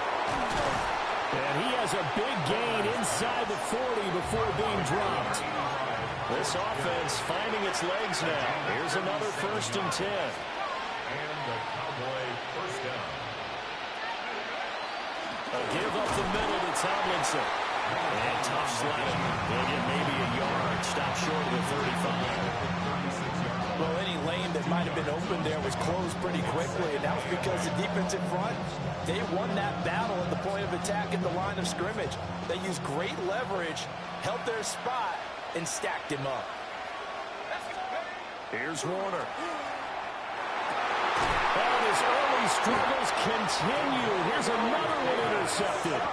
N: And he has a big gain inside the 40 before being dropped. This offense finding its legs now. Here's another 1st and 10.
K: And the Cowboy first down.
N: A give up the middle to Tomlinson. And tough slide. They'll get maybe a yard. Stop short of the 35.
O: Well, any lane that might have been open there was closed pretty quickly, and that was because the defense in front, they won that battle at the point of attack at the line of scrimmage. They used great leverage, held their spot, and stacked him up.
N: Here's Warner. And his early struggles continue. Here's another one intercepted.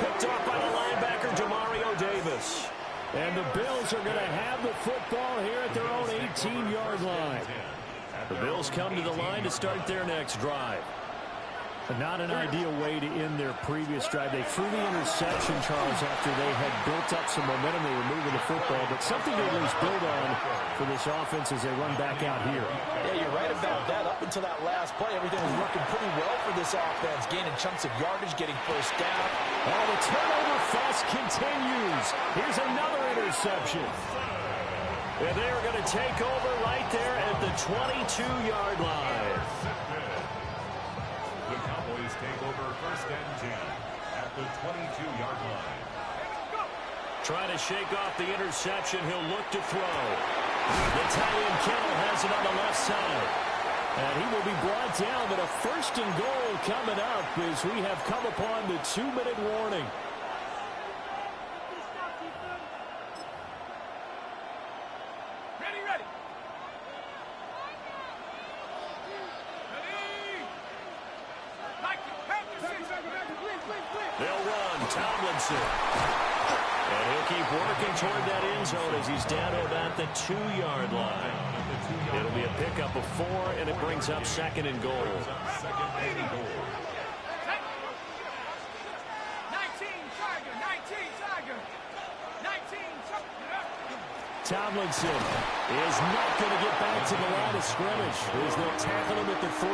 N: Picked off by the linebacker, Demario Davis. And the Bills are going to have the football here at their own 18-yard line. The Bills come to the line to start their next drive. Not an ideal way to end their previous drive. They threw the interception, Charles, after they had built up some momentum. They were moving the football, but something to at least build on for this offense as they run back out here.
O: Yeah, you're right about that. Up until that last play, everything was working pretty well for this offense, gaining chunks of yardage, getting first down.
N: Oh, the turnover fest continues. Here's another interception. And they're going to take over right there at the 22-yard line.
K: The Cowboys take over 1st and 10 at the 22-yard line.
N: Trying to shake off the interception. He'll look to throw. The tight end Kittle has it on the left side. And he will be brought down, but a 1st and goal coming up as we have come upon the 2-minute warning. They'll run. Tomlinson. And he'll keep working toward that end zone as he's down to about the 2-yard line. It'll be a pickup of 4, and it brings up 2nd and goal. Tomlinson is not going to get back to the line of scrimmage as they'll tackle him at the 3.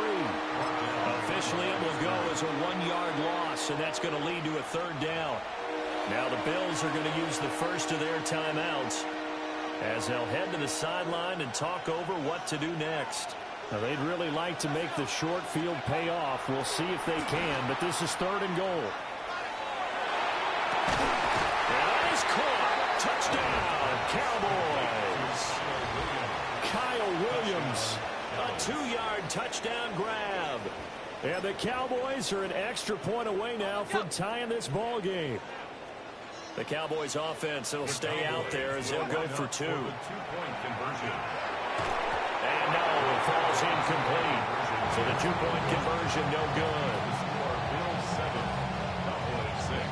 N: Officially, it will go as a 1-yard loss, and that's going to lead to a 3rd down. Now the Bills are going to use the first of their timeouts as they'll head to the sideline and talk over what to do next.
P: Now, they'd really like to make the short field pay off. We'll see if they can, but this is 3rd and goal.
N: And that is caught. Touchdown, Cowboys. Kyle Williams, a 2-yard touchdown grab.
P: And the Cowboys are an extra point away now from tying this ball game.
N: The Cowboys offense will stay out there as they'll go for 2. And no, it falls incomplete. So the 2-point conversion no good.
K: Bills 7, Cowboys 6.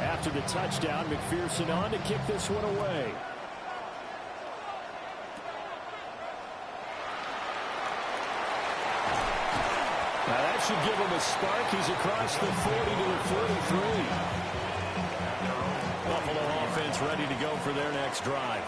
P: After the touchdown, McPherson on to kick this one away. Now that should give him a spark. He's across the 40 to the 43.
N: Buffalo offense ready to go for their next drive.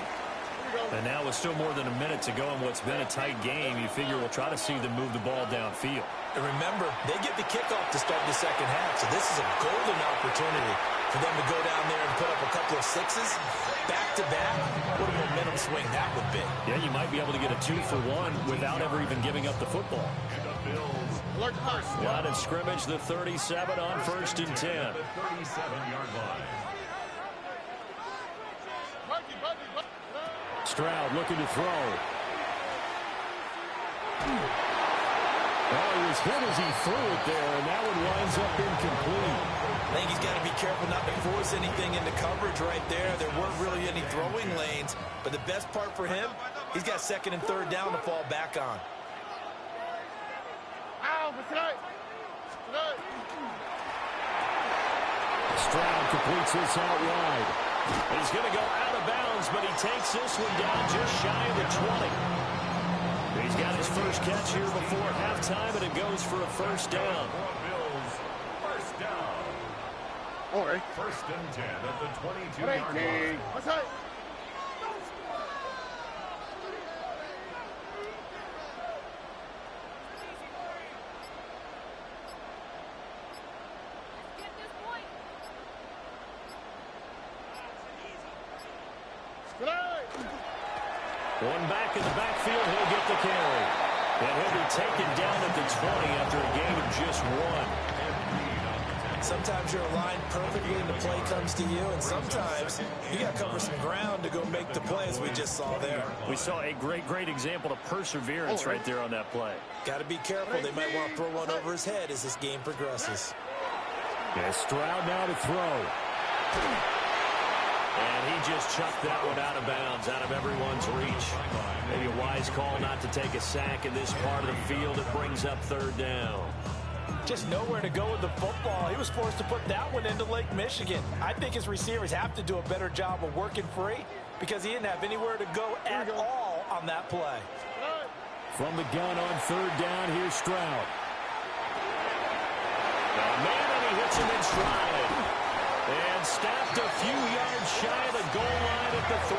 N: And now with still more than a minute to go in what's been a tight game, you figure we'll try to see them move the ball downfield.
O: And remember, they get the kickoff to start the second half, so this is a golden opportunity for them to go down there and put up a couple of 6s back-to-back. What a momentum swing that would be.
P: Yeah, you might be able to get a 2-for-1 without ever even giving up the football.
N: Line of scrimmage, the 37 on 1st and 10.
K: 37-yard line.
P: Stroud looking to throw. Oh, he was hit as he threw it there, and that one winds up incomplete.
O: I think he's got to be careful not to force anything into coverage right there. There weren't really any throwing lanes, but the best part for him, he's got 2nd and 3rd down to fall back on.
P: Stroud completes this out wide.
N: He's going to go out of bounds, but he takes this one down just shy of the 20. He's got his first catch here before halftime, and it goes for a 1st down.
K: Bills, 1st down.
J: All right.
K: 1st and 10 at the 22-yard line.
J: What's that?
N: One back in the backfield, he'll get the carry. And he'll be taken down at the 20 after a gain of just 1.
O: Sometimes you're aligned perfectly and the play comes to you, and sometimes you got to cover some ground to go make the play, as we just saw there.
P: We saw a great example of perseverance right there on that play.
O: Got to be careful. They might want to throw one over his head as this game progresses.
P: Yeah, Stroud now to throw.
N: And he just chucked that one out of bounds, out of everyone's reach. Maybe a wise call not to take a sack in this part of the field. It brings up 3rd down.
O: Just nowhere to go with the football. He was forced to put that one into Lake Michigan. I think his receivers have to do a better job of working free because he didn't have anywhere to go at all on that play.
P: From the gun on 3rd down, here's Stroud.
N: Man, and he hits him in stride. And stopped a few yards shy of the goal line at the 3.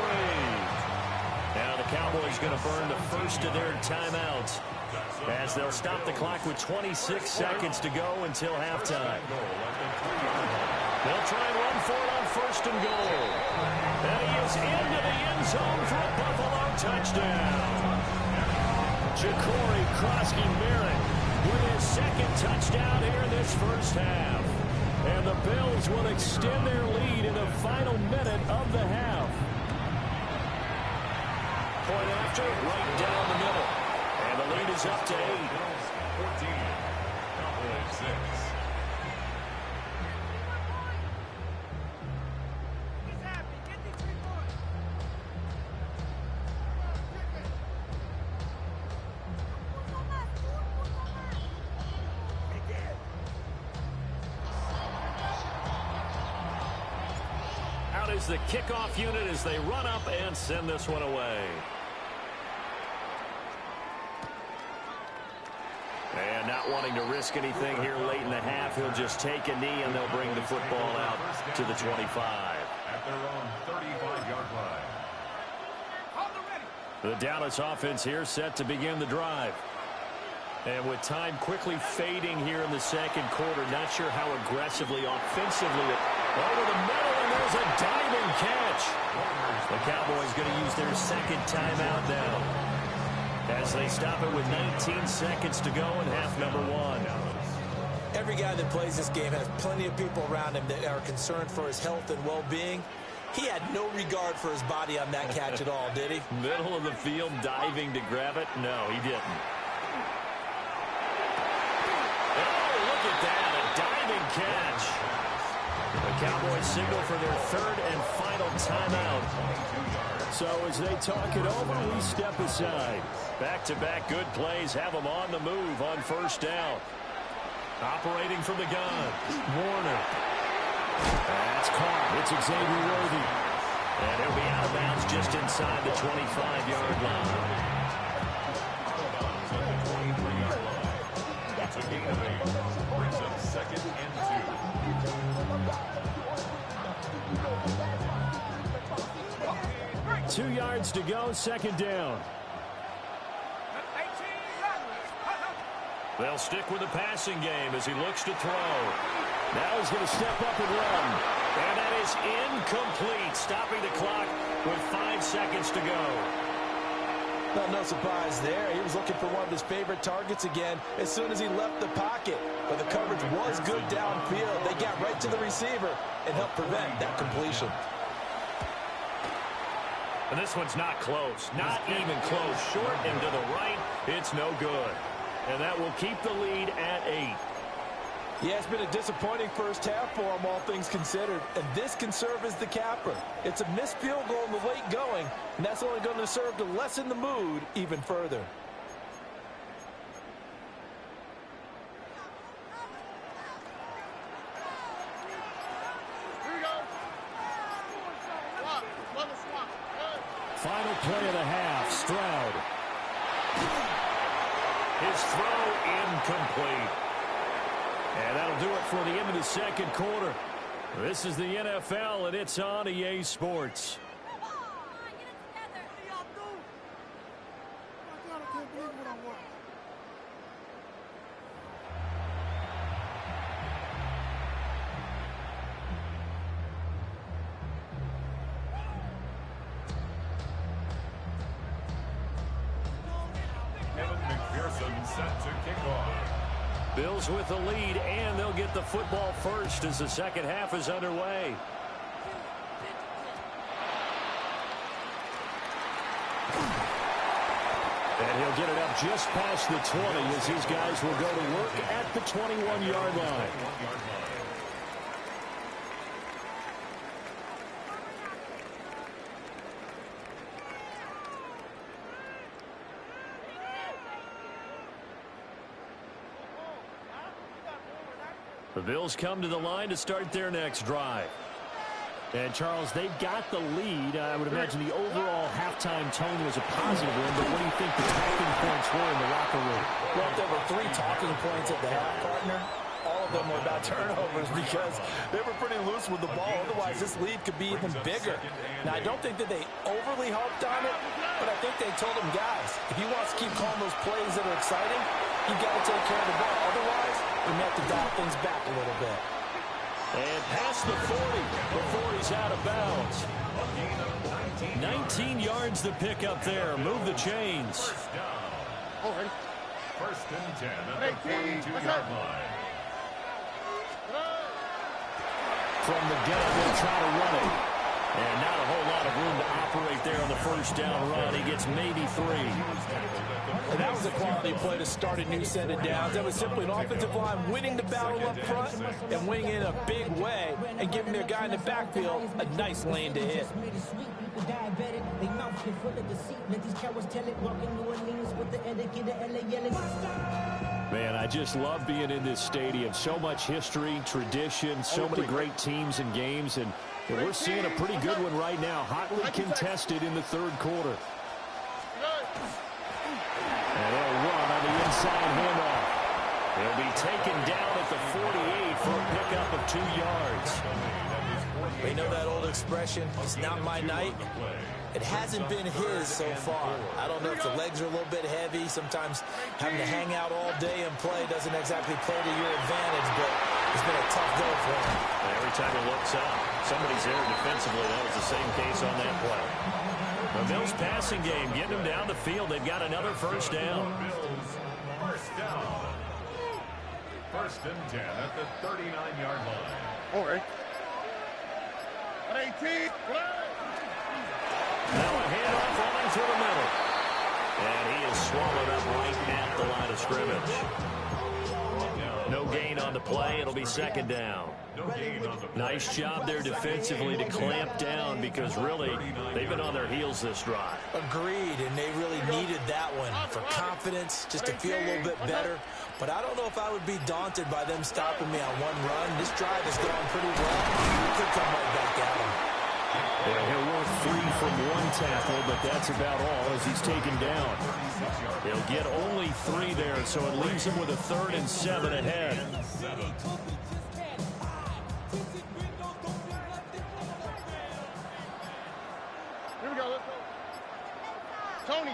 N: Now the Cowboys going to burn the first of their timeouts as they'll stop the clock with 26 seconds to go until halftime. They'll try and run for it on 1st and goal. And he is into the end zone for a Buffalo touchdown.
P: Ja'Cory Krosky-Merritt with his 2nd touchdown here in this first half. And the Bills will extend their lead in the final minute of the half.
N: Point after, right down the middle. And the lead is up to 8.
K: 14, Cowboys 6.
N: is the kickoff unit as they run up and send this one away. And not wanting to risk anything here late in the half, he'll just take a knee and they'll bring the football out to the 25.
K: At their own 35-yard line.
N: The Dallas offense here set to begin the drive. And with time quickly fading here in the second quarter, not sure how aggressively, offensively, over the middle, and there's a diving catch. The Cowboys going to use their second timeout now, as they stop it with 19 seconds to go in half number one.
O: Every guy that plays this game has plenty of people around him that are concerned for his health and well-being. He had no regard for his body on that catch at all, did he?
N: Middle of the field, diving to grab it? No, he didn't. Oh, look at that, a diving catch. The Cowboys signal for their third and final timeout. So as they talk it over, we step aside. Back-to-back good plays have them on the move on first down. Operating from the gun, Warner. That's caught. It's Xavier Worthy. And he'll be out of bounds just inside the 25-yard line.
K: That's a gain of 8. Brings up 2nd and 2.
N: 2 yards to go, second down. They'll stick with the passing game as he looks to throw. Now he's going to step up and run. And that is incomplete, stopping the clock with 5 seconds to go.
O: Well, no surprise there. He was looking for one of his favorite targets again as soon as he left the pocket. But the coverage was good downfield. They got right to the receiver and helped prevent that completion.
N: And this one's not close. Not even close. Short and to the right. It's no good. And that will keep the lead at 8.
O: Yeah, it's been a disappointing first half for him, all things considered. And this can serve as the capper. It's a missed field goal in the late going, and that's only going to serve to lessen the mood even further.
J: Here we go. Swap. Another swap.
N: Final play of the half, Stroud. His throw incomplete. And that'll do it for the end of the second quarter. This is the NFL, and it's on EA Sports.
K: Set to kick off.
N: Bills with the lead, and they'll get the football first as the second half is underway. And he'll get it up just past the 20 as these guys will go to work at the 21-yard line. The Bills come to the line to start their next drive. And, Charles, they've got the lead. I would imagine the overall halftime tone was a positive one, but what do you think the talking points were in the locker room?
O: Well, if there were 3 talking points at the half, partner, all of them were about turnovers because they were pretty loose with the ball. Otherwise, this lead could be even bigger. Now, I don't think that they overly harped on it, but I think they told them, guys, if he wants to keep calling those plays that are exciting, you've got to take care of the ball. Otherwise, we have to dial things back a little bit.
N: And past the 40 before he's out of bounds. 19 yards to pick up there. Move the chains.
K: First and 10 at the 42-yard line.
N: From the gun, they'll try to run it. And not a whole lot of room to operate there on the first down run. He gets maybe 3.
O: And that was a quality play to start a new set of downs. That was simply an offensive line winning the battle up front and winning in a big way and giving their guy in the backfield a nice lane to hit.
N: Man, I just love being in this stadium. So much history, tradition, so many great teams and games. And
P: And we're seeing a pretty good one right now, hotly contested in the third quarter. And they'll run on the inside handoff. He'll be taken down at the 48 for a pickup of 2 yards.
O: We know that old expression, it's not my night. It hasn't been his so far. I don't know if the legs are a little bit heavy. Sometimes having to hang out all day and play doesn't exactly play to your advantage, but it's been a tough go for him.
P: Every time he looks up, somebody's there defensively. That was the same case on that play. The Bills passing game, getting them down the field. They've got another first down.
K: First down. First and 10 at the 39-yard line.
J: All right. At 18.
P: Now a handoff running through the middle. And he is swallowed up right at the line of scrimmage. No gain on the play. It'll be second down. Nice job there defensively to clamp down because really they've been on their heels this drive.
O: Agreed, and they really needed that one for confidence, just to feel a little bit better. But I don't know if I would be daunted by them stopping me on one run. This drive has gone pretty well. We could come right back at him.
P: Yeah, he'll work free from one tackle, but that's about all as he's taken down. He'll get only 3 there, so it leaves him with a 3rd and 7 ahead.
J: Here we go, let's go.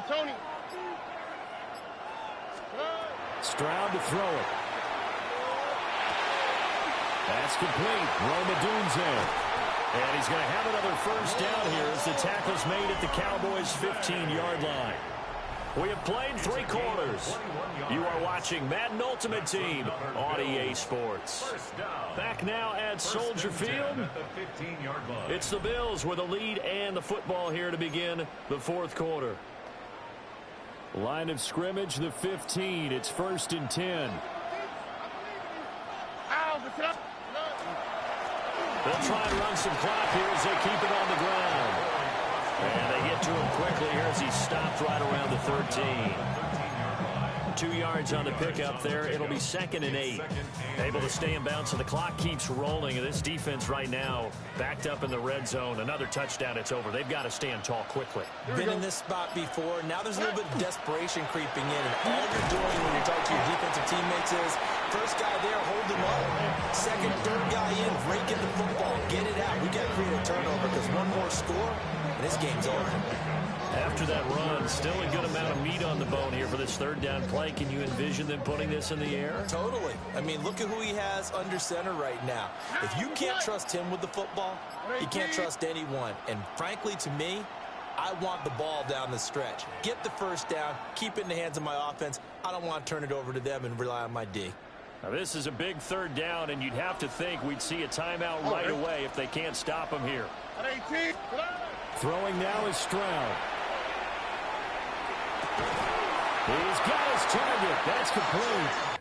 J: Tony.
P: Stroud to throw it. That's complete. Romadoon's in. And he's going to have another first down here as the tackle's made at the Cowboys' 15-yard line. We have played 3 quarters. You are watching Madden Ultimate Team on EA Sports. Back now at Soldier Field. It's the Bills with a lead and the football here to begin the 4th quarter. Line of scrimmage, the 15. It's 1st and 10. They'll try and run some clock here as they keep it on the ground. And they get to him quickly here as he stopped right around the 13. 2 yards on the pickup there. It'll be 2nd and 8. Able to stay in bounds, so the clock keeps rolling. And this defense right now backed up in the red zone. Another touchdown, it's over. They've got to stand tall quickly.
O: Been in this spot before. Now there's a little bit of desperation creeping in. And all you're doing when you're talking to your defensive teammates is, first guy there, hold him up. Second, third guy in, break in the football. Get it out. We got to create a turnover because one more score, and this game's over.
P: After that run, still a good amount of meat on the bone here for this 3rd down play. Can you envision them putting this in the air?
O: Totally. I mean, look at who he has under center right now. If you can't trust him with the football, you can't trust anyone. And frankly, to me, I want the ball down the stretch. Get the first down, keep it in the hands of my offense. I don't want to turn it over to them and rely on my D.
P: Now, this is a big 3rd down, and you'd have to think we'd see a timeout right away if they can't stop him here. Throwing now is Stroud. He's got his target. That's complete.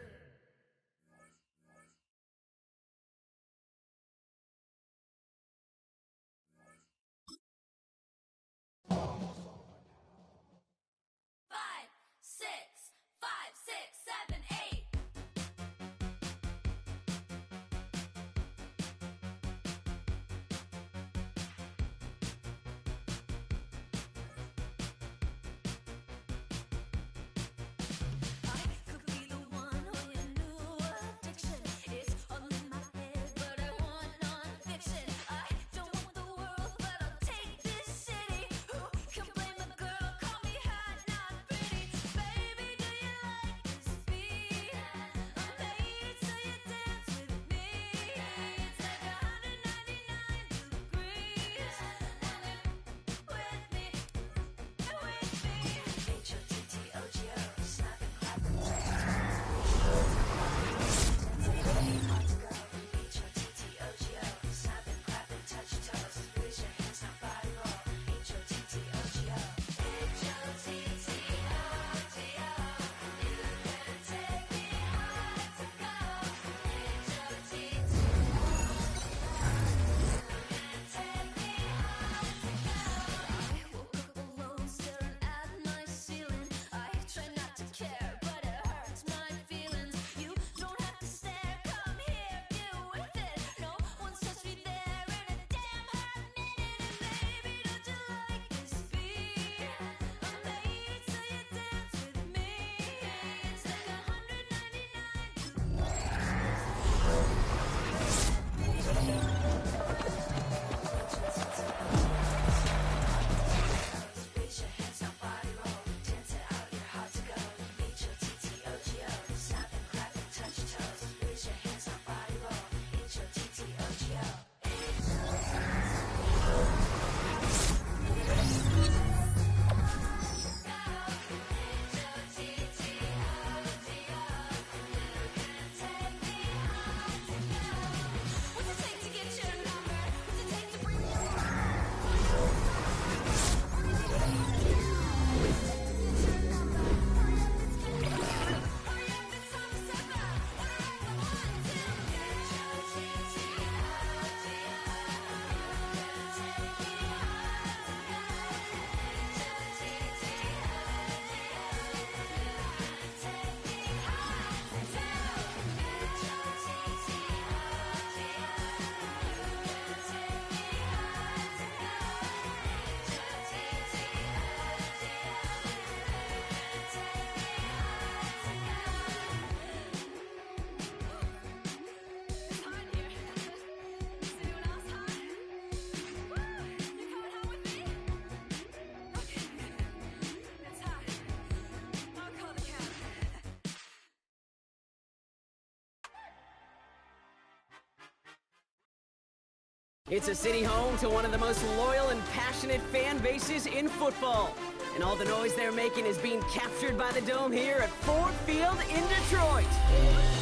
G: It's a city home to one of the most loyal and passionate fan bases in football. And all the noise they're making is being captured by the Dome here at Ford Field in Detroit.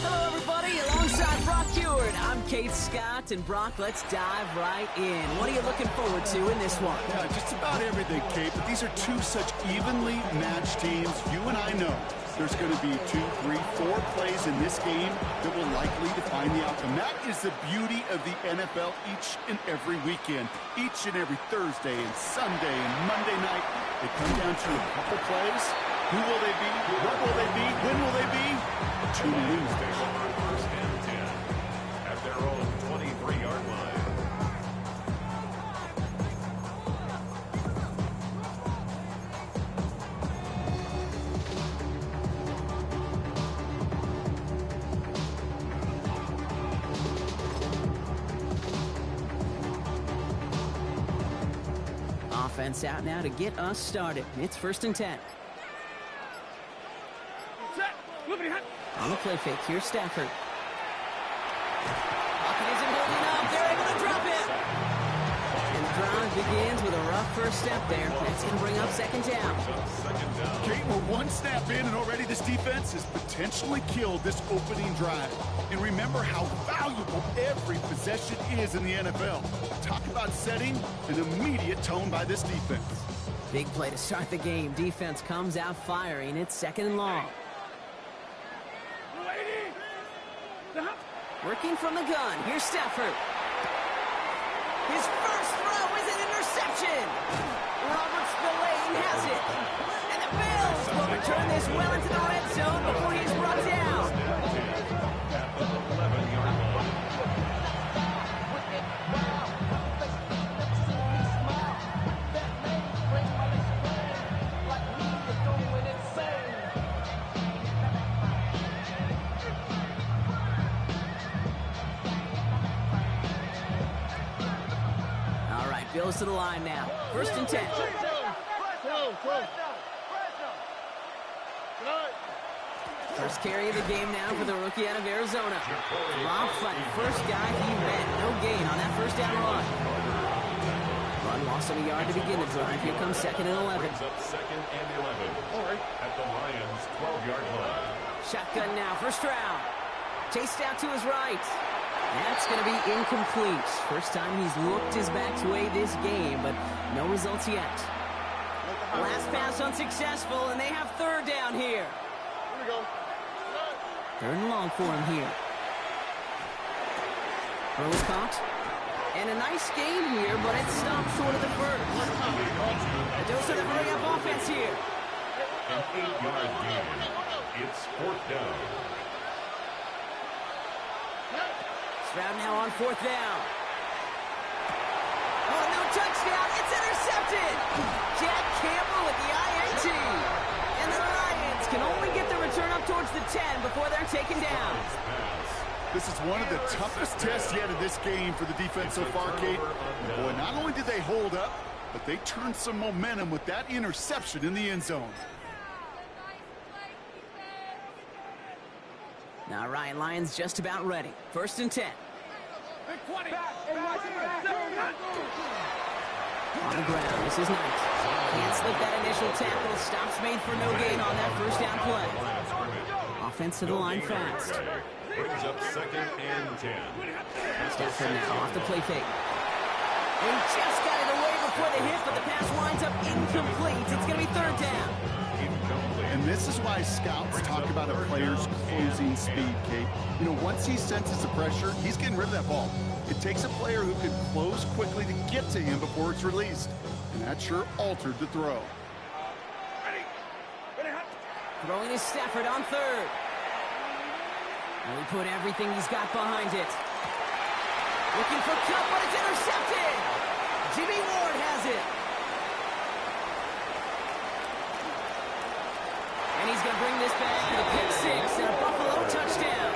G: Hello, everybody. Alongside Brock Heward, I'm Kate Scott. And Brock, let's dive right in. What are you looking forward to in this one?
H: Yeah, just about everything, Kate. But these are two such evenly matched teams. You and I know there's going to be 2, 3, 4 plays in this game that will likely define the outcome. That is the beauty of the NFL each and every weekend. Each and every Thursday and Sunday and Monday night, they come down to a couple plays. Who will they be? What will they be? When will they be? Tune in.
K: First and 10 at their own 23-yard line.
G: Offense out now to get us started. It's 1st and 10. On the play fake, here's Stafford. Pocket isn't holding up. They're able to drop it. And the drive begins with a rough first step there. That's going to bring up 2nd down.
H: Kate, we're 1 snap in, and already this defense has potentially killed this opening drive. And remember how valuable every possession is in the NFL. Talk about setting an immediate tone by this defense.
G: Big play to start the game. Defense comes out firing. It's 2nd and long. Working from the gun. Here's Stafford. His first throw is an interception. Robert Spillane has it. And the Bills will return this well into the red zone before he's brought down. Bills to the line now. 1st and 10. First carry of the game now for the rookie out of Arizona. Rob fight. First guy he met. No gain on that 1st down run. Run loss of a yard to begin the drive. Here comes 2nd and 11.
K: Brings up 2nd and 11 at the Lions' 12-yard line.
G: Shotgun now. 1st round. Chased out to his right. That's going to be incomplete. First time he's looked his back's way this game, but no results yet. Last pass unsuccessful, and they have 3rd down here.
J: Here we go.
G: 3rd and long for him here. Throw is caught. And a nice gain here, but it stopped short of the 1st. A dose of the hurry-up offense here.
K: An 8-yard gain. It's 4th down.
G: Stroud now on 4th down. Oh, no touchdown. It's intercepted. Jack Campbell with the INT. And the Lions can only get the return up towards the 10 before they're taken down.
H: This is one of the toughest tests yet of this game for the defense so far, Kate. Boy, not only did they hold up, but they turned some momentum with that interception in the end zone.
G: All right, Lions just about ready. 1st and 10. On the ground, this is Knight. Can't slip that initial tackle. Stops made for no gain on that 1st down play. Offense to the line fast.
K: Brings up 2nd and 10.
G: Stafford now off the play fake. He just got it away before the hit, but the pass winds up incomplete. It's going to be 3rd down.
H: And this is why scouts talk about a player's closing speed, Kate. You know, once he senses the pressure, he's getting rid of that ball. It takes a player who can close quickly to get to him before it's released. And that sure altered the throw.
G: Throwing is Stafford on 3rd. And he put everything he's got behind it. Looking for Cup, but it's intercepted. Jimmy Ward has it. And he's going to bring this back to the pick 6 and a Buffalo touchdown.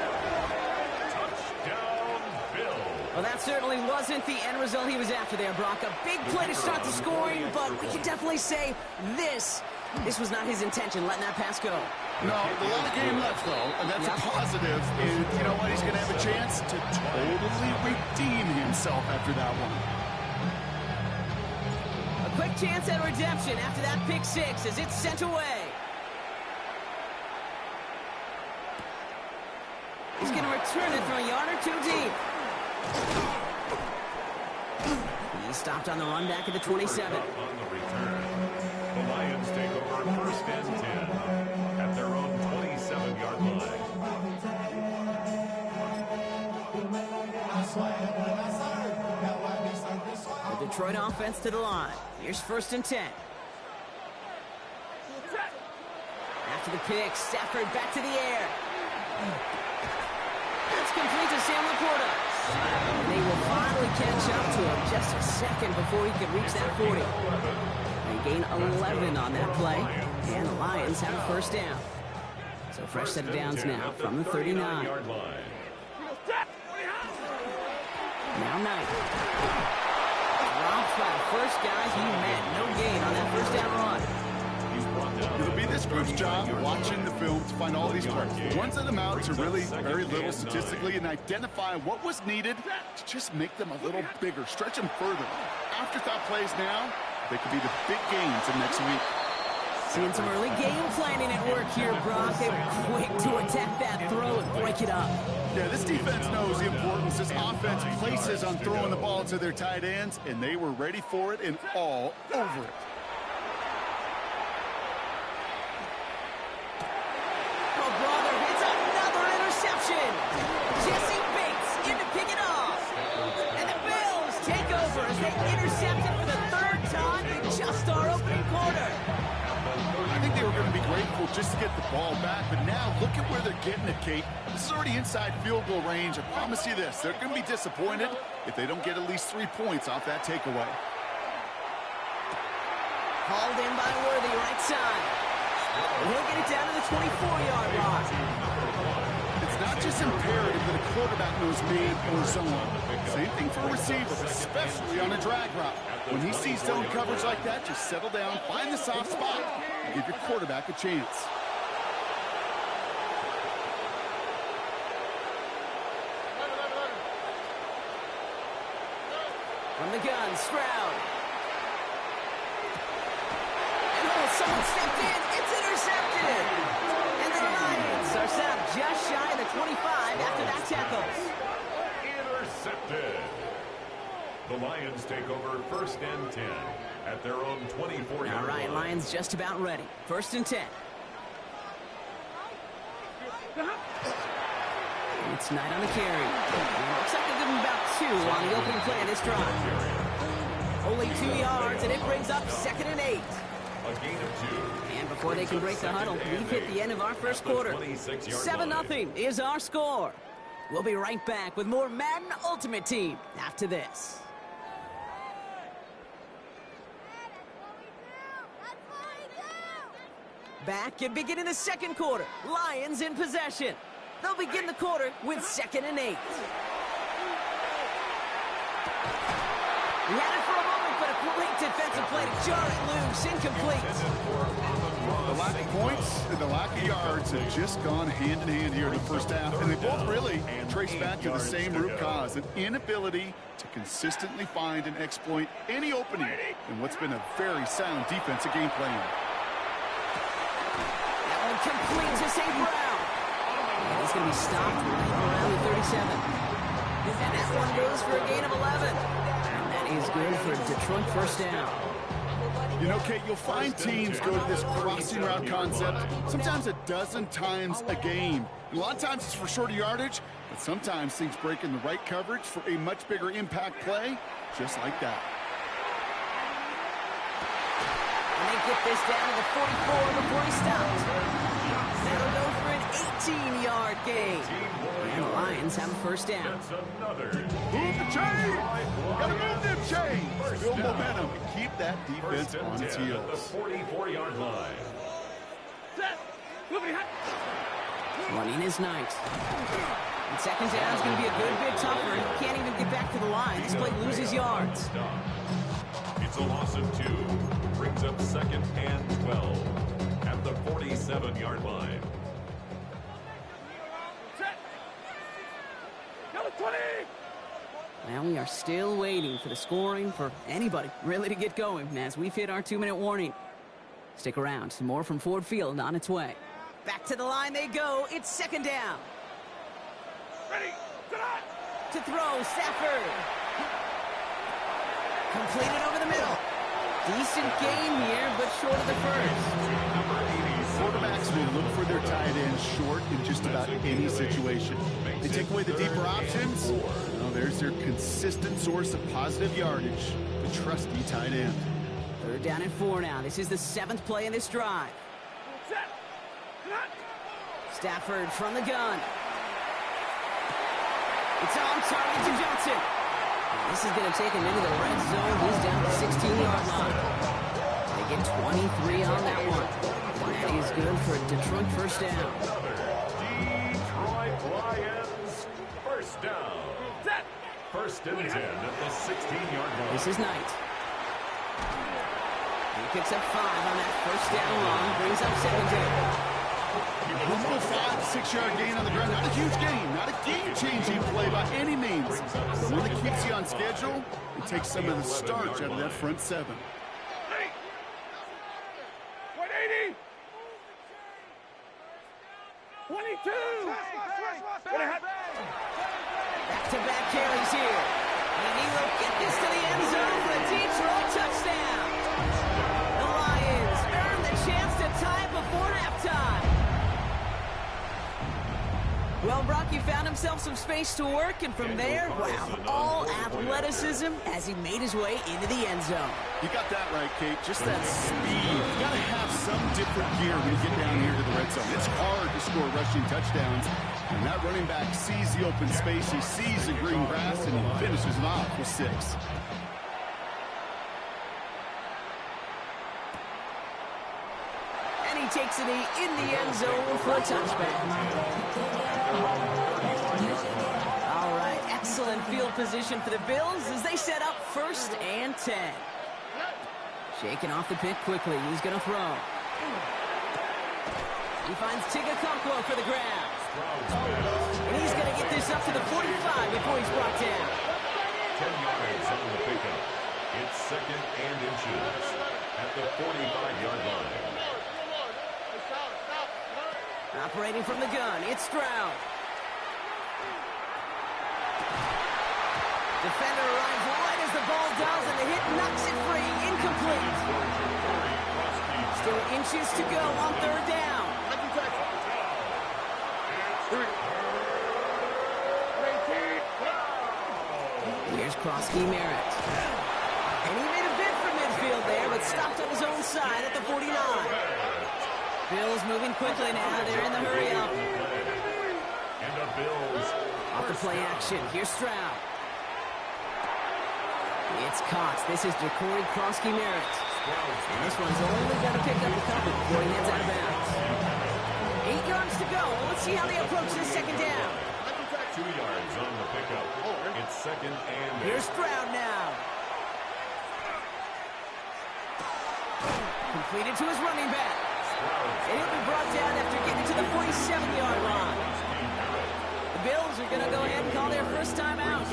K: Touchdown, Bills.
G: Well, that certainly wasn't the end result he was after there, Brock. A big play to start the scoring, but we can definitely say this This was not his intention, letting that pass go.
H: No, a lot of game left, though, and that's a positive. And you know what? He's going to have a chance to totally redeem himself after that one.
G: A quick chance at redemption after that pick six as it's sent away. He's going to return it from a yard or two deep. He stopped on the run back at the 27.
K: On the return, the Lions take over first and 10 at their own 27-yard line.
G: The Detroit offense to the line. Here's first and 10. After the pick, Stafford back to the air. That's complete to Sam Laporta. And they will finally catch up to him just a second before he could reach that 40. They gain 11 on that play, and the Lions have a first down. So fresh set of downs now from the 39. Now Knight. Dropped by the first guy he met. No gain on that first down run.
H: It'll be this group's job watching the film to find all these plays. The ones that amount to really very little statistically and identify what was needed to just make them a little bigger, stretch them further. Afterthought plays now, they could be the big games in next week.
G: Seeing some early game planning at work here, Brock. They were quick to attack that throw and break it up.
H: Yeah, this defense knows the importance this offense places on throwing the ball to their tight ends, and they were ready for it and all over it.
G: Jesse Bates in to pick it off. And the Bills take over as they intercept it for the third time in just our opening quarter.
H: I think they were going to be grateful just to get the ball back, but now look at where they're getting it, Kate. This is already inside field goal range. I promise you this, they're going to be disappointed if they don't get at least 3 points off that takeaway.
G: Hauled in by Worthy, right side. And he'll get it down to the 24-yard line.
H: It's not just imperative that a quarterback knows man or zone. Same thing for a receiver, especially on a drag route. When he sees zone coverage like that, just settle down, find the soft spot, and give your quarterback a chance.
G: From the gun, Stroud. And someone stepped in. It's intercepted. And the Lions are set up just shy of the 25 after that tackle.
K: Intercepted. The Lions take over first and 10 at their own 24-yard line.
G: All right, Lions just about ready. First and 10. It's Knight on the carry. Looks like they'll give him about 2 on the opening play of this drive. Only 2 yards, and it brings up 2nd and 8.
K: A gain of 2.
G: And before they can break the huddle, we've hit the end of our first quarter. 7-0 is our score. We'll be right back with more Madden Ultimate Team after this. Back and beginning the second quarter. Lions in possession. They'll begin the quarter with 2nd and 8. He had it for a moment, but a great defensive play to jar it loose. Incomplete.
H: The lack of points and the lack of yards have just gone hand in hand here in the first half, and they both really trace back to the same root cause, an inability to consistently find and exploit any opening in what's been a very sound defensive game plan.
G: That one complete to St. Brown. And he's going to be stopped right around the 37. And that one goes for a gain of 11. Is good for a Detroit first down.
H: You know, Kate, you'll find teams go to this crossing route concept sometimes a dozen times a game. And a lot of times it's for shorter yardage, but sometimes things break in the right coverage for a much bigger impact play, just like that.
G: And they get this down to the 44 before he stops. That'll go for an 18-yard gain. And the Lions have a first down.
H: Move the chain! Gotta move them chains! Build momentum and keep that defense on its heels.
K: The 44-yard line.
G: Running is Knight. And second down is going to be a good bit tougher. He can't even get back to the line. This play loses yards.
K: It's a loss of 2. Brings up 2nd and 12. 47-yard line.
G: Now we are still waiting for the scoring for anybody really to get going as we've hit our 2-minute warning. Stick around. Some more from Ford Field on its way. Back to the line they go. It's second down.
L: Ready,
G: to throw, Stafford. Completed over the middle. Decent gain here, but short of the first.
H: Quarterbacks will look for their tight end short in just about any situation. They take away the deeper options. Well, there's their consistent source of positive yardage, the trusty tight end.
G: Third down and 4 now. This is the 7th play in this drive. Stafford from the gun. It's on target to Johnson. This is going to take him into the red zone. He's down to the 16-yard line. They get 23 on that one. And that is good for a Detroit first down.
K: Detroit Lions first down. First and 10 at the 16-yard line.
G: This is Knight. He picks up 5 on that first down run. Brings up 17.
H: Humble 5-6-yard gain on the ground. Not a huge gain. Not a game-changing play by any means. But one that keeps you on schedule and takes some of the starch out of that front 7.
L: 180. 22.
G: Back-to-back carries here. And he will get this to the end zone for a Detroit touchdown. The Lions earn the chance to tie it before halftime. Well, Brock, he found himself some space to work, and from there, wow, all athleticism as he made his way into the end zone.
H: You got that right, Kate. Just that speed. You got to have some different gear when you get down here to the red zone. It's hard to score rushing touchdowns. And that running back sees the open space, he sees the green grass, and he finishes it off with 6.
G: And he takes it in the end zone for a touchback. All right, excellent field position for the Bills as they set up 1st and 10. Shaking off the pick quickly. He's going to throw. He finds Tigakonkwo for the grab. And he's going to get this up to the 45 before he's brought down.
K: 10 yards on the pickup. It's 2nd and inches at the 45-yard line.
G: Operating from the gun, it's Stroud. Defender arrives right as the ball does, and the hit knocks it free. Incomplete. Still inches to go on 3rd down. Here's Krosky Merritt. And he made a bid for midfield there, but stopped on his own side at the 49. Bills moving quickly now. They're in the hurry-up.
K: And the Bills.
G: Off the play action. Here's Stroud. It's Cox. This is Jacory Krosky Merritt. And this one's only got to pick up a couple before he heads out of bounds. 8 yards to go. Let's see how they approach this 2nd down.
K: 2 yards on the pickup. It's 2nd and 8.
G: Here's Stroud now. Completed to his running back. And he'll be brought down after getting to the 47-yard line. The Bills are going to go ahead and call their first timeout.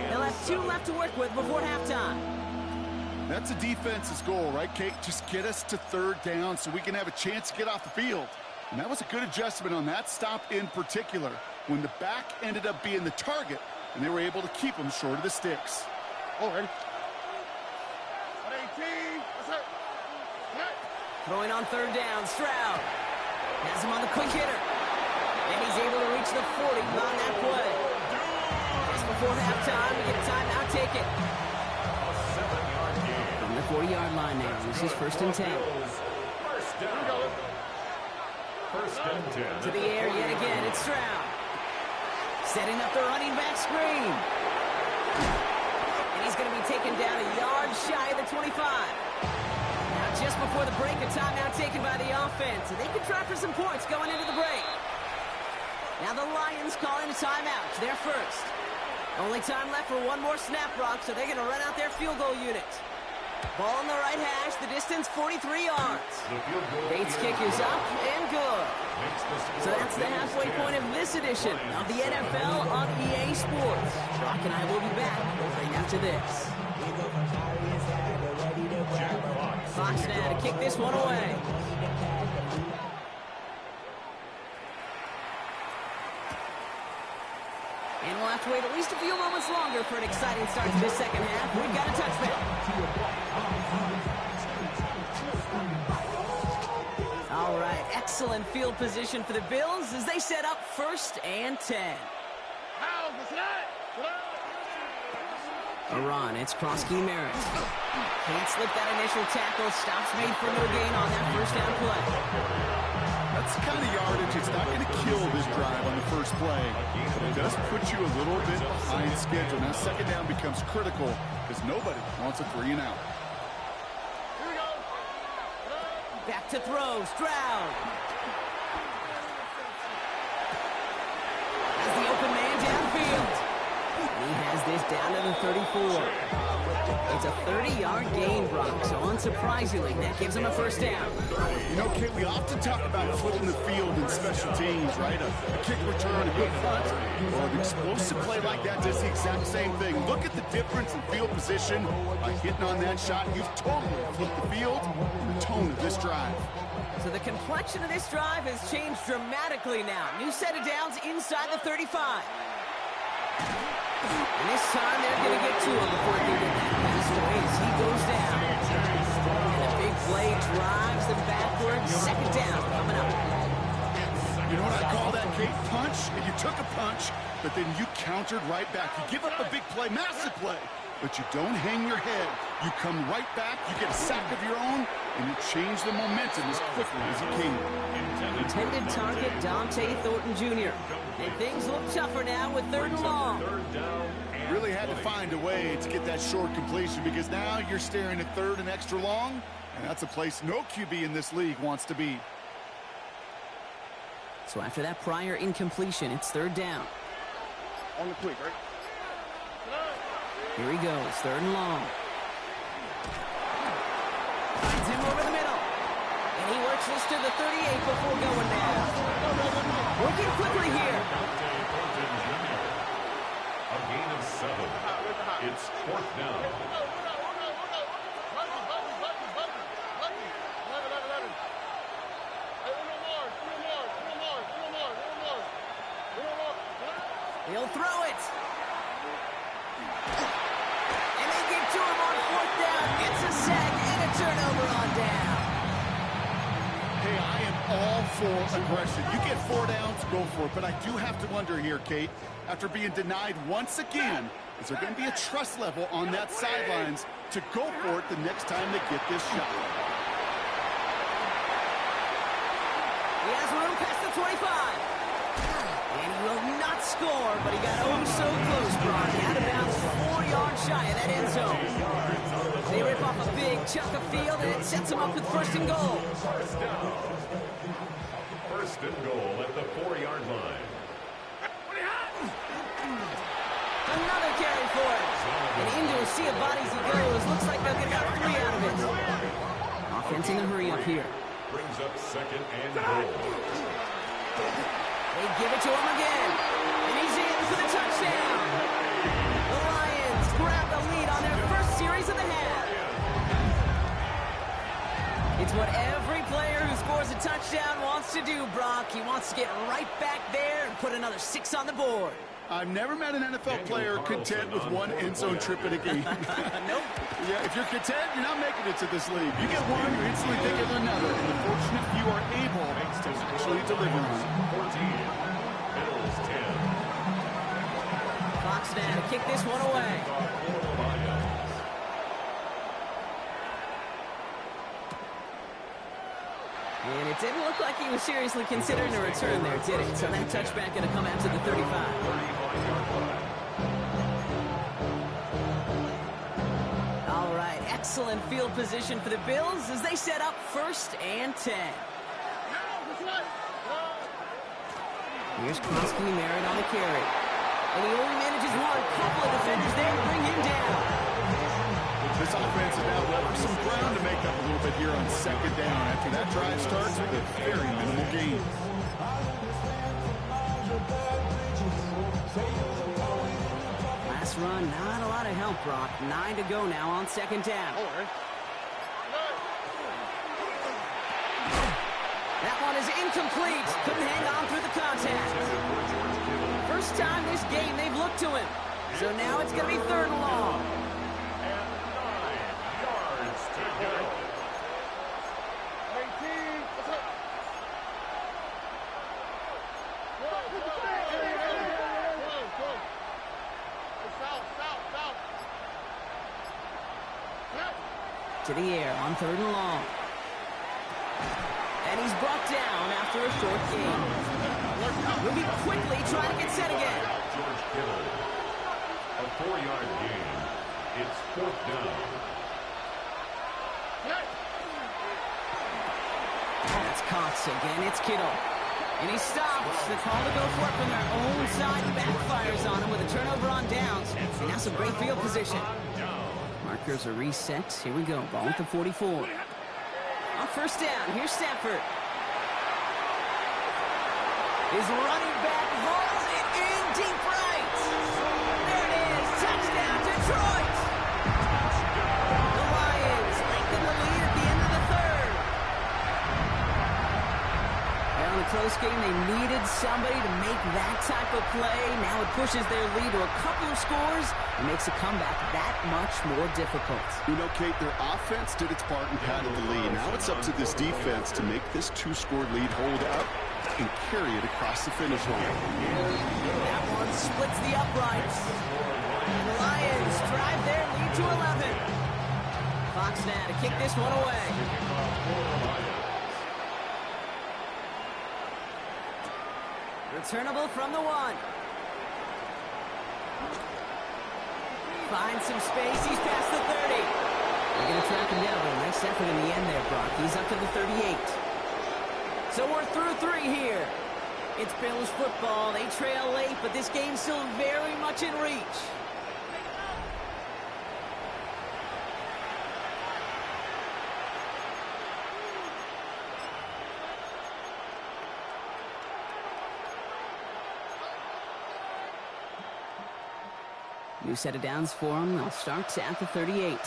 G: They'll have 2 left to work with before halftime.
H: That's a defense's goal, right, Kate? Just get us to 3rd down so we can have a chance to get off the field. And that was a good adjustment on that stop in particular, when the back ended up being the target, and they were able to keep him short of the sticks.
J: Oh, ready?
G: Throwing on 3rd down, Stroud has him on the quick hitter. And he's able to reach the 40 on that play. Just before halftime, we get a timeout taken. From the 40-yard line now, this is 1st and 10.
K: First and 10.
G: To the air yet again, it's Stroud. Setting up the running back screen. And he's going to be taken down a yard shy of the 25. Now just before the break, a timeout taken by the offense. And they could try for some points going into the break. Now the Lions calling a timeout. Their first. Only time left for one more snap, Brock, so they're going to run out their field goal unit. Ball on the right hash, the distance 43 yards. Bates' kick is up and good. So that's the halfway point of this edition of the NFL on EA Sports. Brock and I will be back right after this. Fox now to kick this one away. And we'll have to wait at least a few moments longer for an exciting start to this second half. We've got a touchback. All right, excellent field position for the Bills as they set up 1st and 10. A run, it's Krosky Merritt. Can't slip that initial tackle. Stops made for no gain on that first down play.
H: That's the kind of yardage. It's not going to kill this drive on the first play, but it does put you a little bit behind schedule. Now, second down becomes critical because nobody wants a 3 and out.
G: Back to throw, Stroud. Has the open man downfield. He has this down to the 34. It's a 30-yard gain, Brock, so unsurprisingly, that gives him a first down.
H: You know, Kate, we often talk about flipping the field in special teams, right? A kick return, a good punt. Well, an explosive play like that does the exact same thing. Look at the difference in field position. By hitting on that shot, you've totally flipped the field and the tone of this drive.
G: So the complexion of this drive has changed dramatically now. New set of downs inside the 35. And this time they're going to get to him before they get that pass away as he goes down. And the big play drives them backwards. Second down coming up.
H: You know what I call that, Kate? Punch, and you took a punch, but then you countered right back. You give up a big play, massive play, but you don't hang your head. You come right back, you get a sack of your own, and you change the momentum as quickly as you can.
G: Intended target, Dante Thornton Jr. And things look tougher now with 3rd and long.
H: Really had to find a way to get that short completion because now you're staring at 3rd and extra long, and that's a place no QB in this league wants to be.
G: So after that prior incompletion, it's 3rd down.
J: On the quick, right?
G: Here he goes, 3rd and long. Finds him over the middle. And he works this to the 38 before going down. Working quickly here.
K: A gain of 7. It's 4th down.
G: He'll throw it. And they get to him on 4th down. It's a sack and a turnover on down.
H: Hey, I am all for aggression. You get 4 downs, go for it. But I do have to wonder here, Kate, after being denied once again, is there going to be a trust level on that sidelines to go for it the next time they get this shot?
G: He has room past the 25. And he will not score, but he got oh so close, Brock. Out of bounds 4 yards shy of that end zone. They rip off a big chunk of field, and it sets them up with 1st and goal.
K: 1st and goal at the 4-yard line.
G: Another carry for it. And into a sea of bodies he goes. Looks like they'll get about 3 out of it. Offense in a hurry up here.
K: Brings up 2nd and goal.
G: They give it to him again. And he's in for the touchdown. The Lions grab the lead on their first series of the half. It's what every player who scores a touchdown wants to do, Brock. He wants to get right back there and put another 6 on the board.
H: I've never met an NFL player content with 1 end zone trip in a game.
G: Nope.
H: Yeah, if you're content, you're not making it to this league. You get one, you instantly think of another. And the fortunate few are able to actually deliver on it.
K: 14. Bills 10.
G: Fox now to kick this one away. And it didn't look like he was seriously considering a return there, did it? So that touchback going to come out to the 35. All right, excellent field position for the Bills as they set up 1st and 10. Here's Krosky Merritt on the carry. And he only manages one. Couple of defenders there to bring him down.
H: The this offense is now left with some ground to make up a little bit here on second down after that drive starts with a very minimal gain.
G: Last run, not a lot of help, Brock. 9 to go now on second down. That one is incomplete. Couldn't hang on through the contact. First time this game they've looked to him. So now it's going to be 3rd and long. To the air on 3rd and long. And he's brought down after a short gain. Moving quickly, trying to get set again.
K: George Kittle. A 4-yard gain. It's 4th down.
G: That's Cox again. It's Kittle. And he stops. The call to go for it from their own side backfires on him with a turnover on downs. And now some great field position. Markers are reset. Here we go. Ball at the 44. On first down, here's Stafford. His running back hauls it in deep right. There it is. Touchdown, Detroit. The Lions lengthen the lead at the end of the 3rd. Well, in a close game, they needed somebody to make that type of play. Now it pushes their lead to a couple of scores and makes a comeback that much more difficult.
H: You know, Kate, their offense did its part and padded the lead. Now it's up to this defense to make this 2-score lead hold up and carry it across the finish line.
G: That one splits the uprights. The Lions drive their lead to 11. Fox now to kick this one away. Returnable from the 1. Finds some space. He's past the 30. They're going to track him down, but a nice effort in the end there, Brock. He's up to the 38. So we're through 3 here. It's Bills football. They trail late, but this game's still very much in reach. New set of downs for them. They'll start at the 38.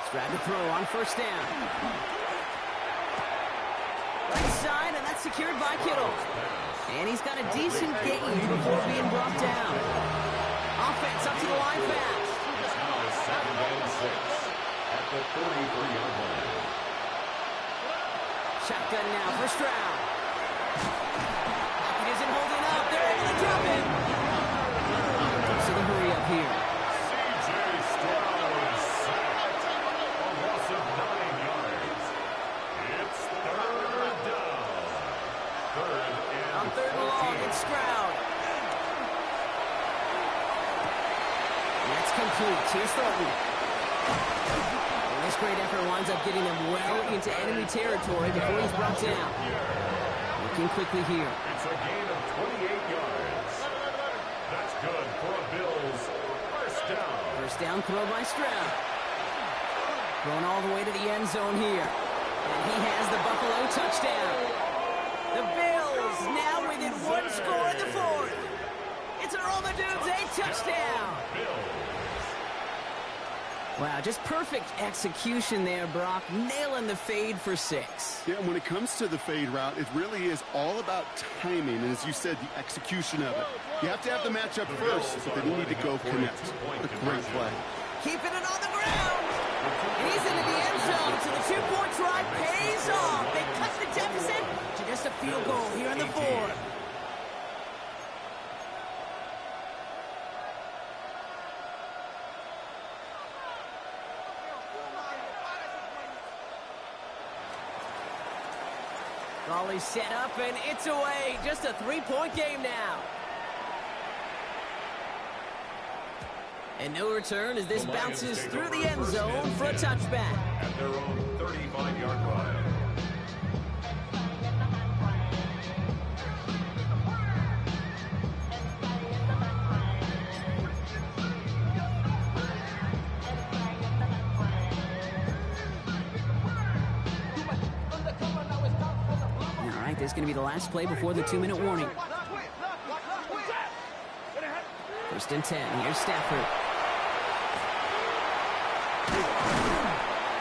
G: Stride to throw on first down. Right side, and that's secured by Kittle. And he's got a decent gain before being brought down. Offense up to the line fast.
K: It's now 2nd and 6 at the 33-yard line.
G: Shotgun now for Stroud. He isn't holding up. They're able to drop it. So the hurry up here.
K: C.J. Stroud sacked. A loss of 9 yards. It's 3rd down. 3rd and
G: on 3rd and long, it's Stroud. And that's complete. Here's Thornton. And this great effort winds up getting them well into enemy territory before he's brought down. Looking quickly here.
K: It's a gain of 28 yards. That's good for a Bills first down.
G: First down throw by Stroud. Going all the way to the end zone here. And he has the Buffalo touchdown. The Bills now within 1 score in the 4th. It's a Roma Dudes, a touchdown. Wow, just perfect execution there, Brock. Nailing the fade for 6.
H: Yeah, when it comes to the fade route, it really is all about timing. And as you said, the execution of it. You have to have the matchup first, but then you need to go connect. A great play.
G: Keeping it on the ground. And he's into the end zone, so the 2-point try pays off. They cut the deficit to just a field goal here in the 4th. Raleigh set up, and it's away. Just a 3-point game now. And no return as this bounces through the end zone for a touchback.
K: At their own 35-yard line.
G: is going to be the last play before the 2-minute warning. 1st and 10. Here's Stafford.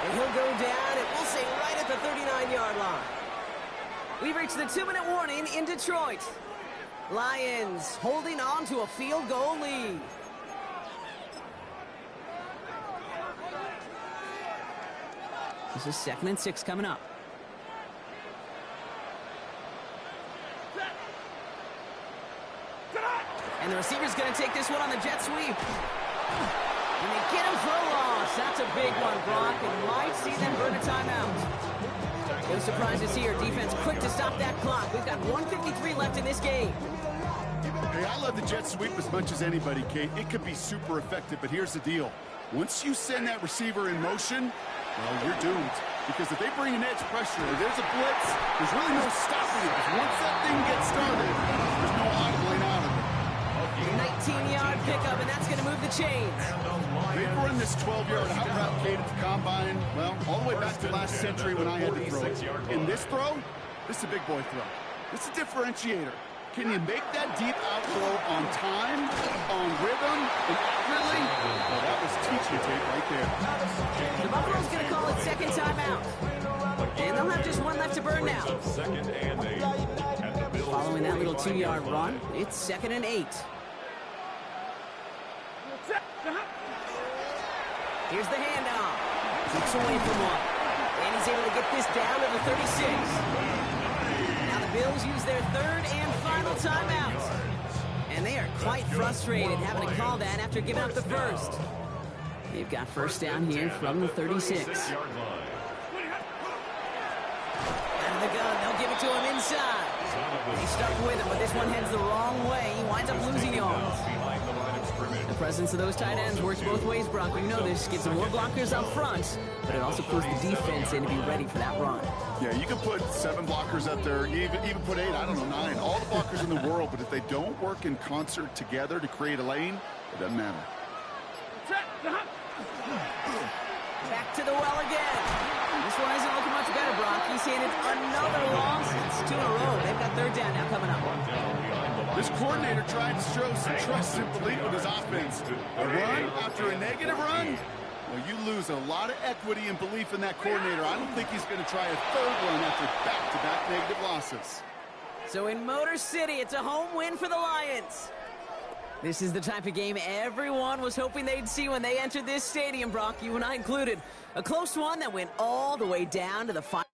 G: And he'll go down, and we'll say right at the 39-yard line. We've reached the 2-minute warning in Detroit. Lions holding on to a field goal lead. This is 2nd and 6 coming up. And the receiver's going to take this one on the jet sweep. And they get him for a loss. That's a big one, Brock, and might see them burn a timeout. No surprises here. Defense quick to stop that clock. We've got 1:53 left in this game.
H: Hey, I love the jet sweep as much as anybody, Kate. It could be super effective, but here's the deal. Once you send that receiver in motion, well, you're doomed. Because if they bring an edge pressure or there's a blitz, there's really no stopping it. Because once that thing gets started, there's no idling out of it.
G: 19-yard pickup, and that's going to move the chains.
H: They've run this 12-yard out route, Kate, at the combine, well, all the way back to last century when I had to throw it. In this throw, this is a big boy throw. This is a differentiator. Can you make that deep out throw on time, on rhythm, and accurately? Well, that was teaching tape right there.
G: The Buffalo's going to call it second timeout. And they'll have just one left to burn now. Following that little 2-yard run, it's 2nd and 8. Here's the handoff. 6 away from one. And he's able to get this down to the 36. Now the Bills use their 3rd and final timeout. And they are quite frustrated having to call that after giving up the first. They've got 1st down here from the 36. Out of the gun, they'll give it to him inside. He's stuck with him, but this one heads the wrong way. He winds up losing yards. The presence of those tight ends works both ways, Brock. You know this. Gives them more blockers up front, but it also puts the defense in to be ready for that run.
H: Yeah, you can put 7 blockers up there, even put 8, I don't know, 9. All the blockers in the world, but if they don't work in concert together to create a lane, it doesn't matter.
G: Back to the well again. This one isn't looking much better, Brock. He's handed another loss. It's 2 in a row. They've got 3rd down now coming up.
H: This coordinator tried to show some trust and belief with his offense. A run after a negative run? Well, you lose a lot of equity and belief in that coordinator. I don't think he's going to try a 3rd run after back-to-back negative losses.
G: So in Motor City, it's a home win for the Lions. This is the type of game everyone was hoping they'd see when they entered this stadium, Brock, you and I included. A close one that went all the way down to the final.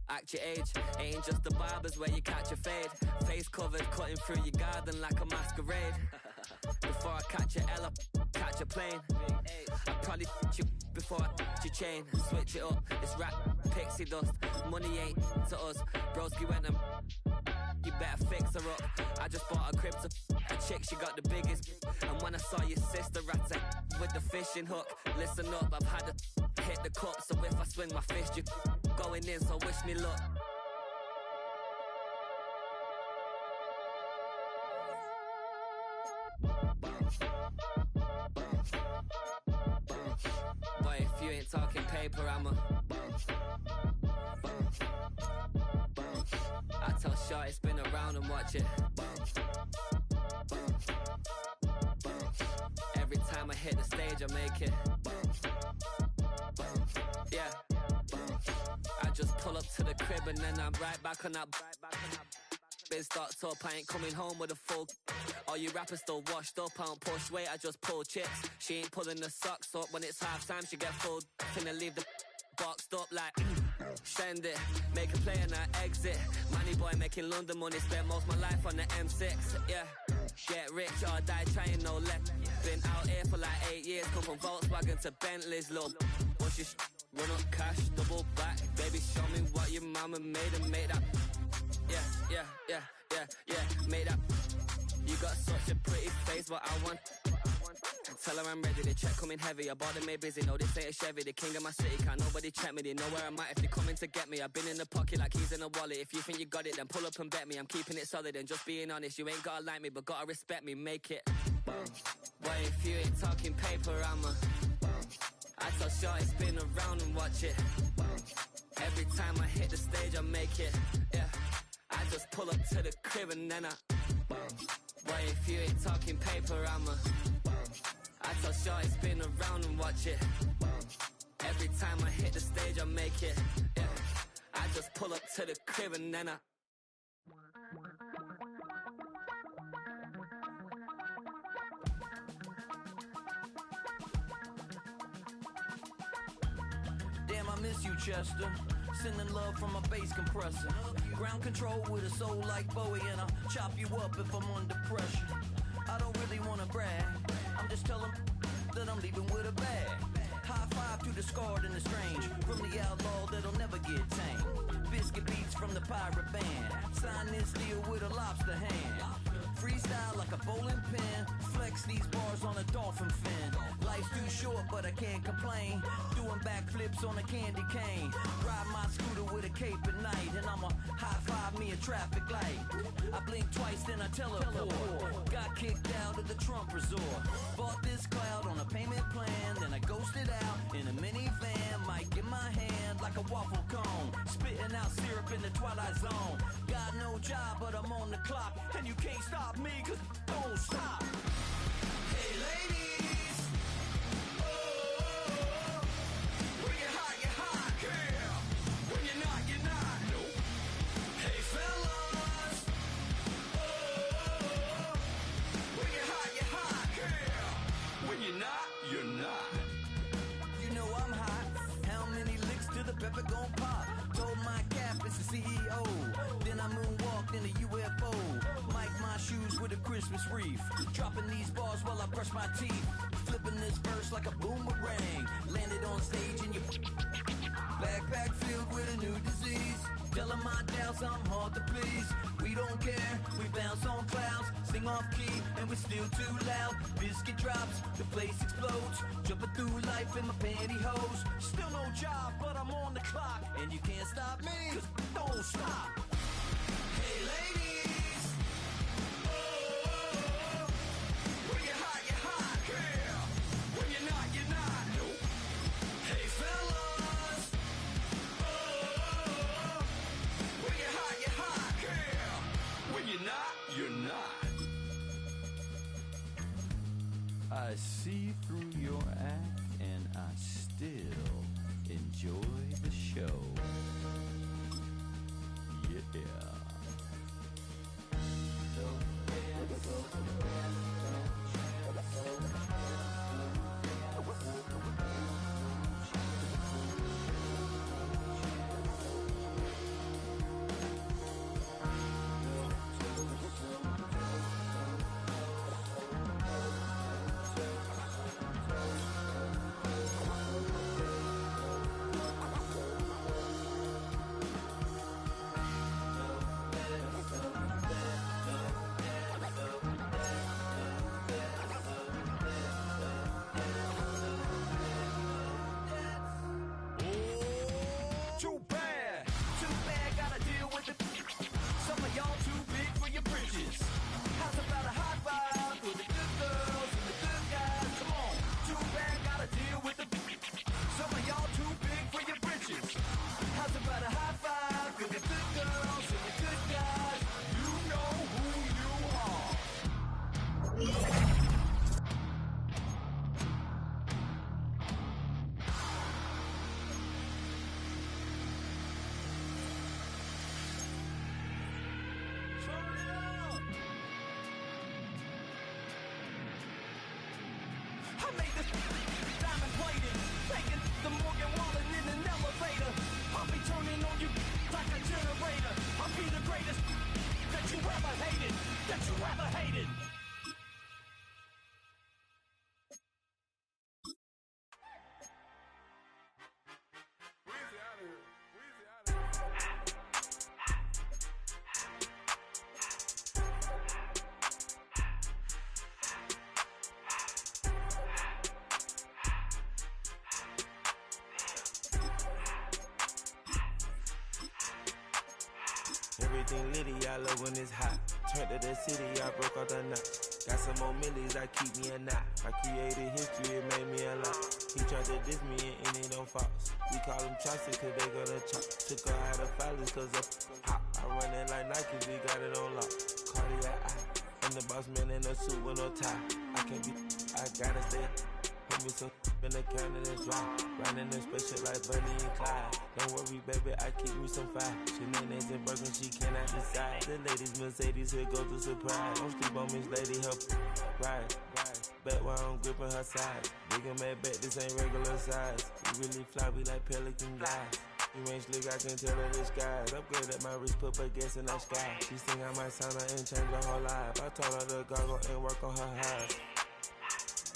Q: Act your age, ain't just the barbers where you catch a fade. Face covered, cutting through your garden like a masquerade. Before I catch a L up, catch a plane. I probably f*** you before I f*** your chain. Switch it up, it's rap, pixie dust. Money ain't to us, broski went and you better fix her up. I just bought a crib to a chick, she got the biggest. And when I saw your sister rat with the fishing hook, listen up, I've had to hit the cup. So if I swing my fist, you going in, so wish me luck. Boy, if you ain't talking paper, I'm a I tell shorty spin around and watch it. Every time I hit the stage, I make it. Yeah. I just pull up to the crib and then I'm right back on that. Been stocked up, I ain't coming home with a full. All you rappers still washed up, I don't push weight, I just pull chicks. She ain't pulling the socks up when it's half time, she get full. Finna leave the boxed up like send it, make a play and I exit. Money boy making London money, spent most of my life on the M6. Yeah, get rich or die trying, no left. Been out here for like 8 years, come from Volkswagen to Bentley's, little. What's your run up cash, double back. Baby, show me what your mama made and make that. Yeah, make that. You got such a pretty face, what I want. Tell her I'm ready, the check coming heavy. I bought them made busy, no this ain't a Chevy. The king of my city, can't nobody check me. They know where I'm at if they coming to get me. I've been in the pocket like keys in a wallet. If you think you got it, then pull up and bet me. I'm keeping it solid and just being honest. You ain't gotta like me, but gotta respect me, make it. Boy, if you ain't talking paper, I'm a I tell shorty spin around and watch it. Every time I hit the stage, I make it. Yeah, I just pull up to the crib and then I boy, if you ain't talking paper, I'm a I tell shorty spin around and watch it. Every time I hit the stage, I make it. Yeah, I just pull up to the crib and then I
R: Damn, I miss you, Chester. Sending love from a bass compressor. Ground control with a soul like Bowie, and I'll chop you up if I'm under pressure. I don't really wanna brag, I'm just telling that I'm leaving with a bag. high five to the scarred and the strange. From the outlaw that'll never get tamed. Biscuit beats from the pirate band. Sign this deal with a lobster hand. Freestyle like a bowling pin. Flex these bars on a dolphin fin. Life's too short, but I can't complain. Doing backflips on a candy cane. Ride my scooter with a cape at night. And I'ma high five me a traffic light. I blink twice, then I teleport. Got kicked out of the Trump resort. Bought this cloud on a payment plan. Then I ghosted out in a minivan. Mic in my hand like a waffle cone. Spitting out syrup in the twilight zone. Got no job, but I'm on the clock. And you can't stop me, cause don't stop. Hey ladies, oh, when you're hot, girl. When you're not, nope. Hey fellas, oh, when you're hot, girl. When you're not, you're not. You know I'm hot. How many licks till the pepper gon' pop? Told my cap it's the CEO. Then I moonwalked in a UFO. Mic my shoes with a Christmas wreath. Dropping these bars while I brush my teeth. Flipping this verse like a boomerang. Landed on stage in your backpack filled with a new disease. Tell 'em my doubts, I'm hard to please. We don't care, we bounce on clouds. Sing off key, and we're still too loud. Biscuit drops, the place explodes. Jumping through life in my pantyhose. Still no job, but I'm on the clock. And you can't stop me, cause don't stop. Hey ladies, oh, when you're hot, girl. When you're not, nope. Hey fellas, oh, when you're hot, girl. When you're not, you're not. I see through your act and I still enjoy the show. Yeah.
S: Everything litty, I love when it's hot. Turned to the city, I broke out the knot. Got some more millies, I keep me a knot. I created history, it made me a lot. He tried to diss me and it don't false. We call them chopsticks cause they gonna chop. Took her out of filers cause of hot. I run it like Nike, we got it on lock. Cardiac eye. I'm the boss man in a suit with no tie. I can't be, I gotta stay. Put me some in the counter that's dry. Riding in spaceship like Bunny and Clyde. Don't worry, baby, I keep me some fire. Shenanigans and Birkin, she cannot decide. The ladies, Mercedes, here go to surprise. Don't sleep on Miss Lady, help ride. Bet while I'm gripping her side. Big and mad bet, this ain't regular size. We really fly, we like pelican guys. You ain't slick, I can tell her the skies. Upgrade at my wrist, put her gas in the sky. She think I might sign her and change her whole life. I told her to goggle and work on her eyes.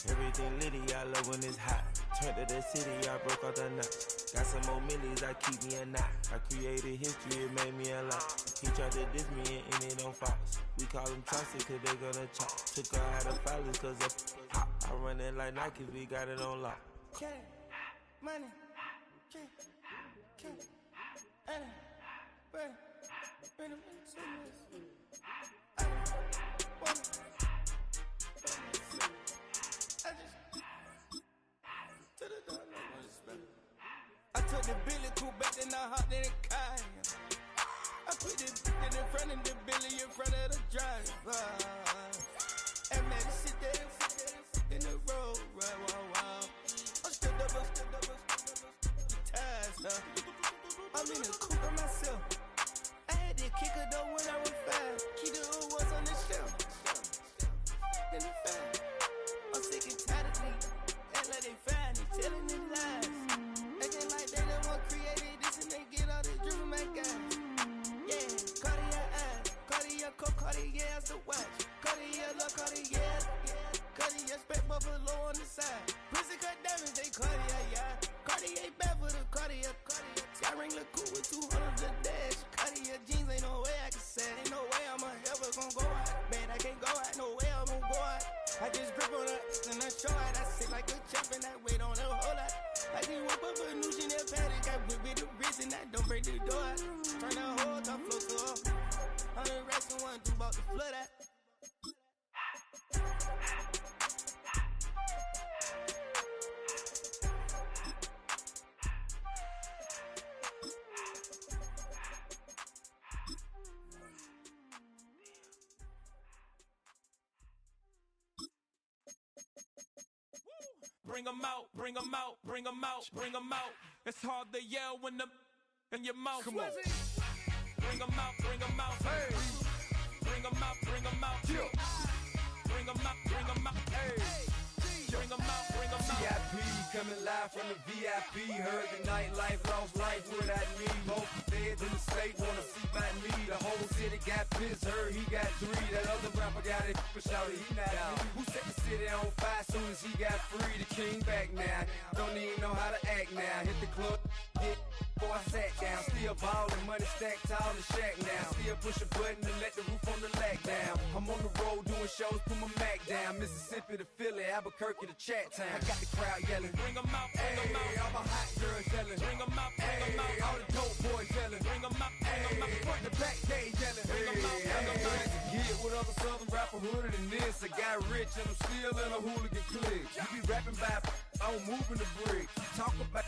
S: Everything litty, I love when it's hot. Turned to the city, I broke all the knots. Got some more millies, I keep me a knot. I created history, it made me a lot. He tried to diss me and it on Fox. We call them Chauncey cause they gonna chop. Took her out of filers cause they hot. I run it like Nike, we got it on lock.
F: Cash, money, cash, bread, I took the Billy cool back and I hopped in the car. I put the in front of the Billy in front of the driver. And man, sit there in the road, right, wow. I'm still double, the ties, huh? I'm in the coupe by myself. I had to kick her though when I was 5. Keep the old ones on the shelf. In the five. I'm sick and tired of me. Act like they fine and telling them lies. Acting like they the one created this and they get all this drip from my guys. Yeah, Cartier eyes, Cartier coke, Cartier as the watch. Cartier look, Cartier, Cartier spec buffalo on the side. Prison cut diamonds, they Cartier, yeah. Cartier bad for the Cartier. Sky ring look cool with 200 the dash. Cartier jeans, ain't no way I can say. Ain't no way I'm ever gonna go out. Man, I can't go out, no way I'm gonna go out. I just grip on her and I show it. I sit like a champ and I wait on a whole lot. I just whip up a new Chanel paddock. I whip with the wrist and I don't break the door out. Turn the whole top floor to off. 100 racks and 1 2 about to flood out.
T: Bring 'em out, bring 'em out, bring 'em out, bring 'em out. It's hard to yell when the in your mouth. Come on. Bring 'em out, bring 'em out. Hey. Bring 'em out, bring 'em out. Yeah. Bring 'em out, bring 'em out. Hey. Bring 'em out, bring 'em out.
U: VIP coming live from the VIP. Heard the nightlife, lost life without me. Both feds in the state wanna see about me. The whole city got pissed, heard he got 3. That other rapper got it, but shouted he not out. Who set the city on fire soon as he got free? The king back now, don't even know how to act now. Hit the club, hit before I sat down. Still ballin', money stacked tall in the shack now. Still push a button and let the roof on the lag down. I'm on the road doing shows, put my Mac down. Mississippi to Philly, Albuquerque to Chat Town. I got the crowd yelling,
T: bring 'em out, bring 'em out.
U: All my hot girls yelling,
T: bring 'em out, bring 'em out.
U: All the dope boys yelling,
T: bring 'em out, bring 'em out.
U: Front the back cage yelling,
T: bring 'em out, bring 'em out.
U: To get with other southern rapper hooded than this. I got rich and I'm still in a hooligan clique. You be rapping by, I'm moving the bricks. You talk about,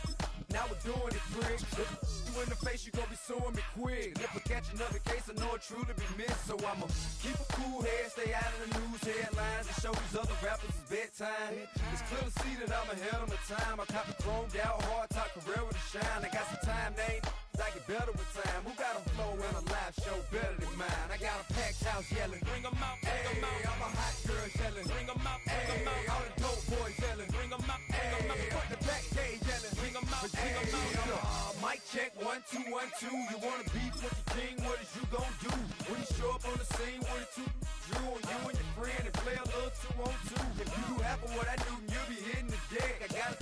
U: now we're doing it, bricks. You in the face, you gon' be suing me quick. If I catch another case, I know it truly be missed. So I'ma keep a cool head, stay out of the news headlines, and show these other rappers it's bedtime. It's clear to see that I'm ahead of my time. I caught the chromed out, hard top career with a shine. I got some time, they ain't I get better with time. Who got a flow and a live show better than mine? I got a packed house yelling,
T: bring 'em out, bring 'em out.
U: All my hot girls yelling,
T: bring 'em out, bring 'em out.
U: All the dope boys yelling,
T: bring 'em out, bring 'em out.
U: Front the back cage yelling,
T: bring 'em out, bring 'em out.
U: Mic check 1 2 1 2. You wanna beef with the king? What is you gon' do when you show up on the scene with a 2 Drew on you and your friend and play a little 2-on-2? If you do half of what I do, you'll be hitting the deck. I gotta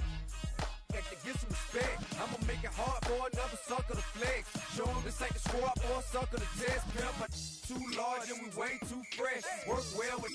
U: to get some respect. I'ma make it hard for another sucker to flex. Show 'em this ain't the squad or a sucker to test. Pimp, my too large and we way too fresh. Work well with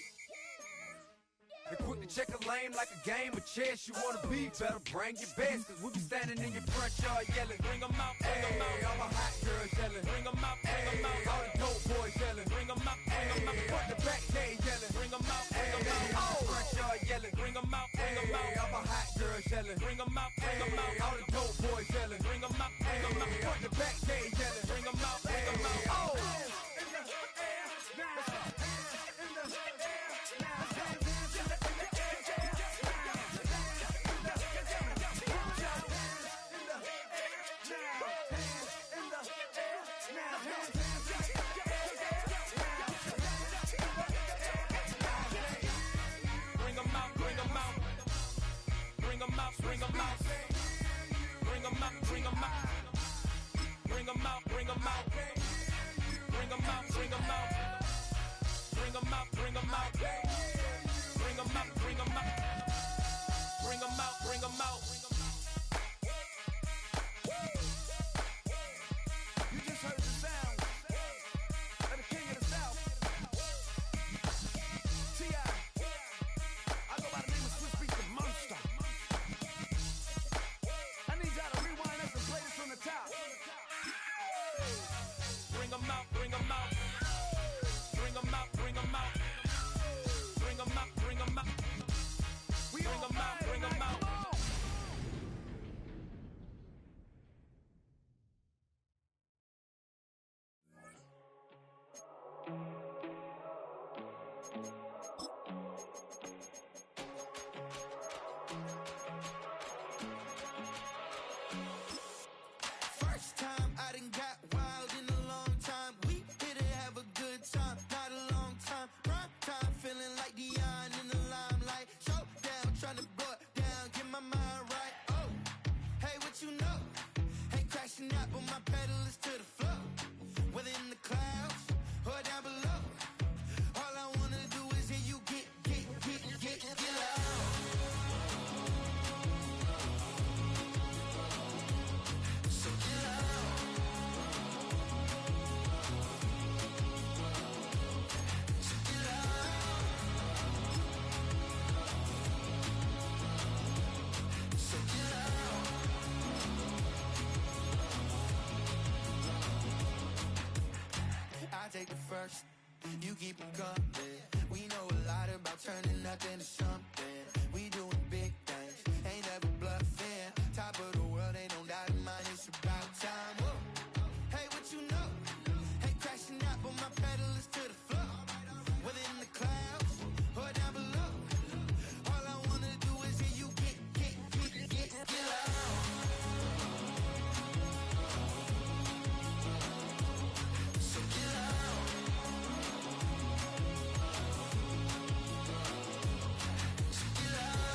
U: and quick to check a lane like a game of chess. You wanna be better, bring your best. Cause we be standing in your front yard yelling,
T: bring 'em out, bring 'em out.
U: All my hot girls yelling,
T: bring 'em out, bring 'em out.
U: All the dope boys yelling,
T: bring 'em out, bring 'em out.
U: Front the back cage yelling,
T: bring 'em out, bring 'em out.
U: Front yard yelling,
T: bring 'em out, bring 'em out.
U: All my hot girls yelling,
T: bring 'em out, bring 'em out.
U: All the dope boys yelling,
T: bring 'em out, bring 'em out.
U: Front the back cage yelling,
T: bring 'em out, bring 'em out. Bring 'em out, bring 'em out, bring 'em out, bring 'em out, bring 'em out, bring 'em out, bring 'em out, bring 'em out, bring 'em out, bring 'em out, bring 'em out. bring 'em out, bring 'em out.
U: You just heard the sound of the king of the South. T.I. I go by the name of Swiss Beats the Monster. I need y'all to rewind this and play this from the top.
T: Bring 'em out, bring 'em out. Bring 'em out, bring 'em out. Bring 'em out, bring 'em out. Bring 'em out, bring 'em out.
C: First time I done got wild in a long time. We here to have a good time, not a long time. Prime time, feeling like Dion in the limelight. Showdown, trying to blow it down, get my mind right. Oh, hey, what you know? Ain't crashing out, but my pedal is to the floor. Whether in the clouds or down below, all I wanna do is hear you get loud. So get loud. So get loud. So get loud. I take the first, you keep it coming. We know a lot about turning nothing to something. We doing big things, ain't never bluffing. Top of the world, ain't no doubt in mine, it's about time. Whoa. Hey, what you know? Ain't crashing out, but my pedal is to the floor. Whether in the clouds or down below, all I wanna do is hear you get loud. So get loud. So get loud.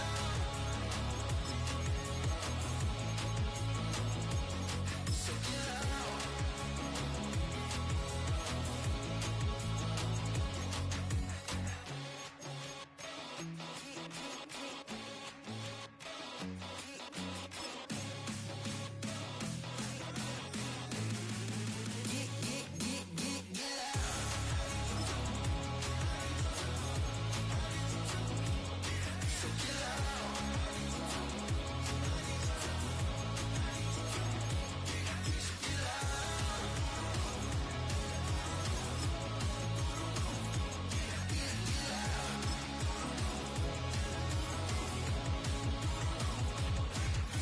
C: So get loud.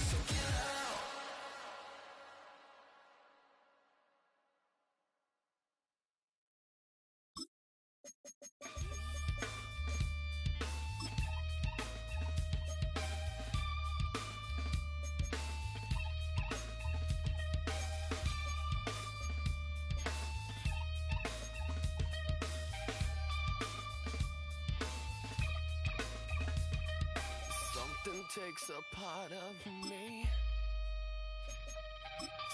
C: So get loud.
M: Something takes a part of me.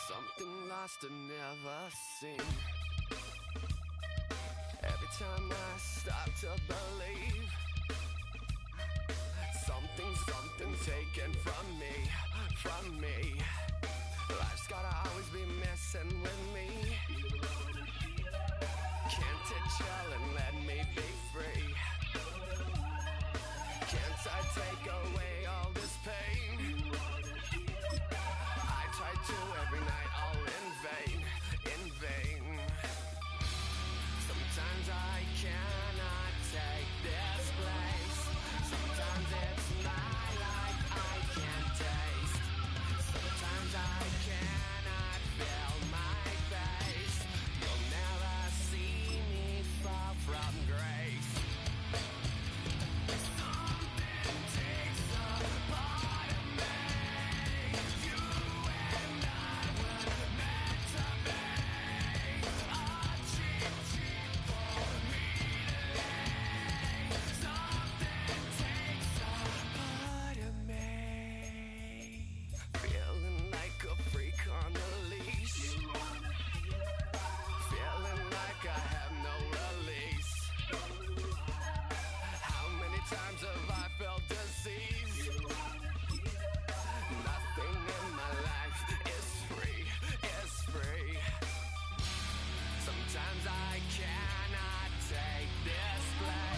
M: Something lost and never seen. Every time I start to believe, something taken from me. Life's gotta always be messing with me. Can't it chill and let me be free? Can't I take away all this pain? I try to every night, all in vain. Sometimes I cannot take this place. Sometimes it's my life I can't taste. Sometimes I cannot feel my face. You'll never see me fall from grace.
B: like this.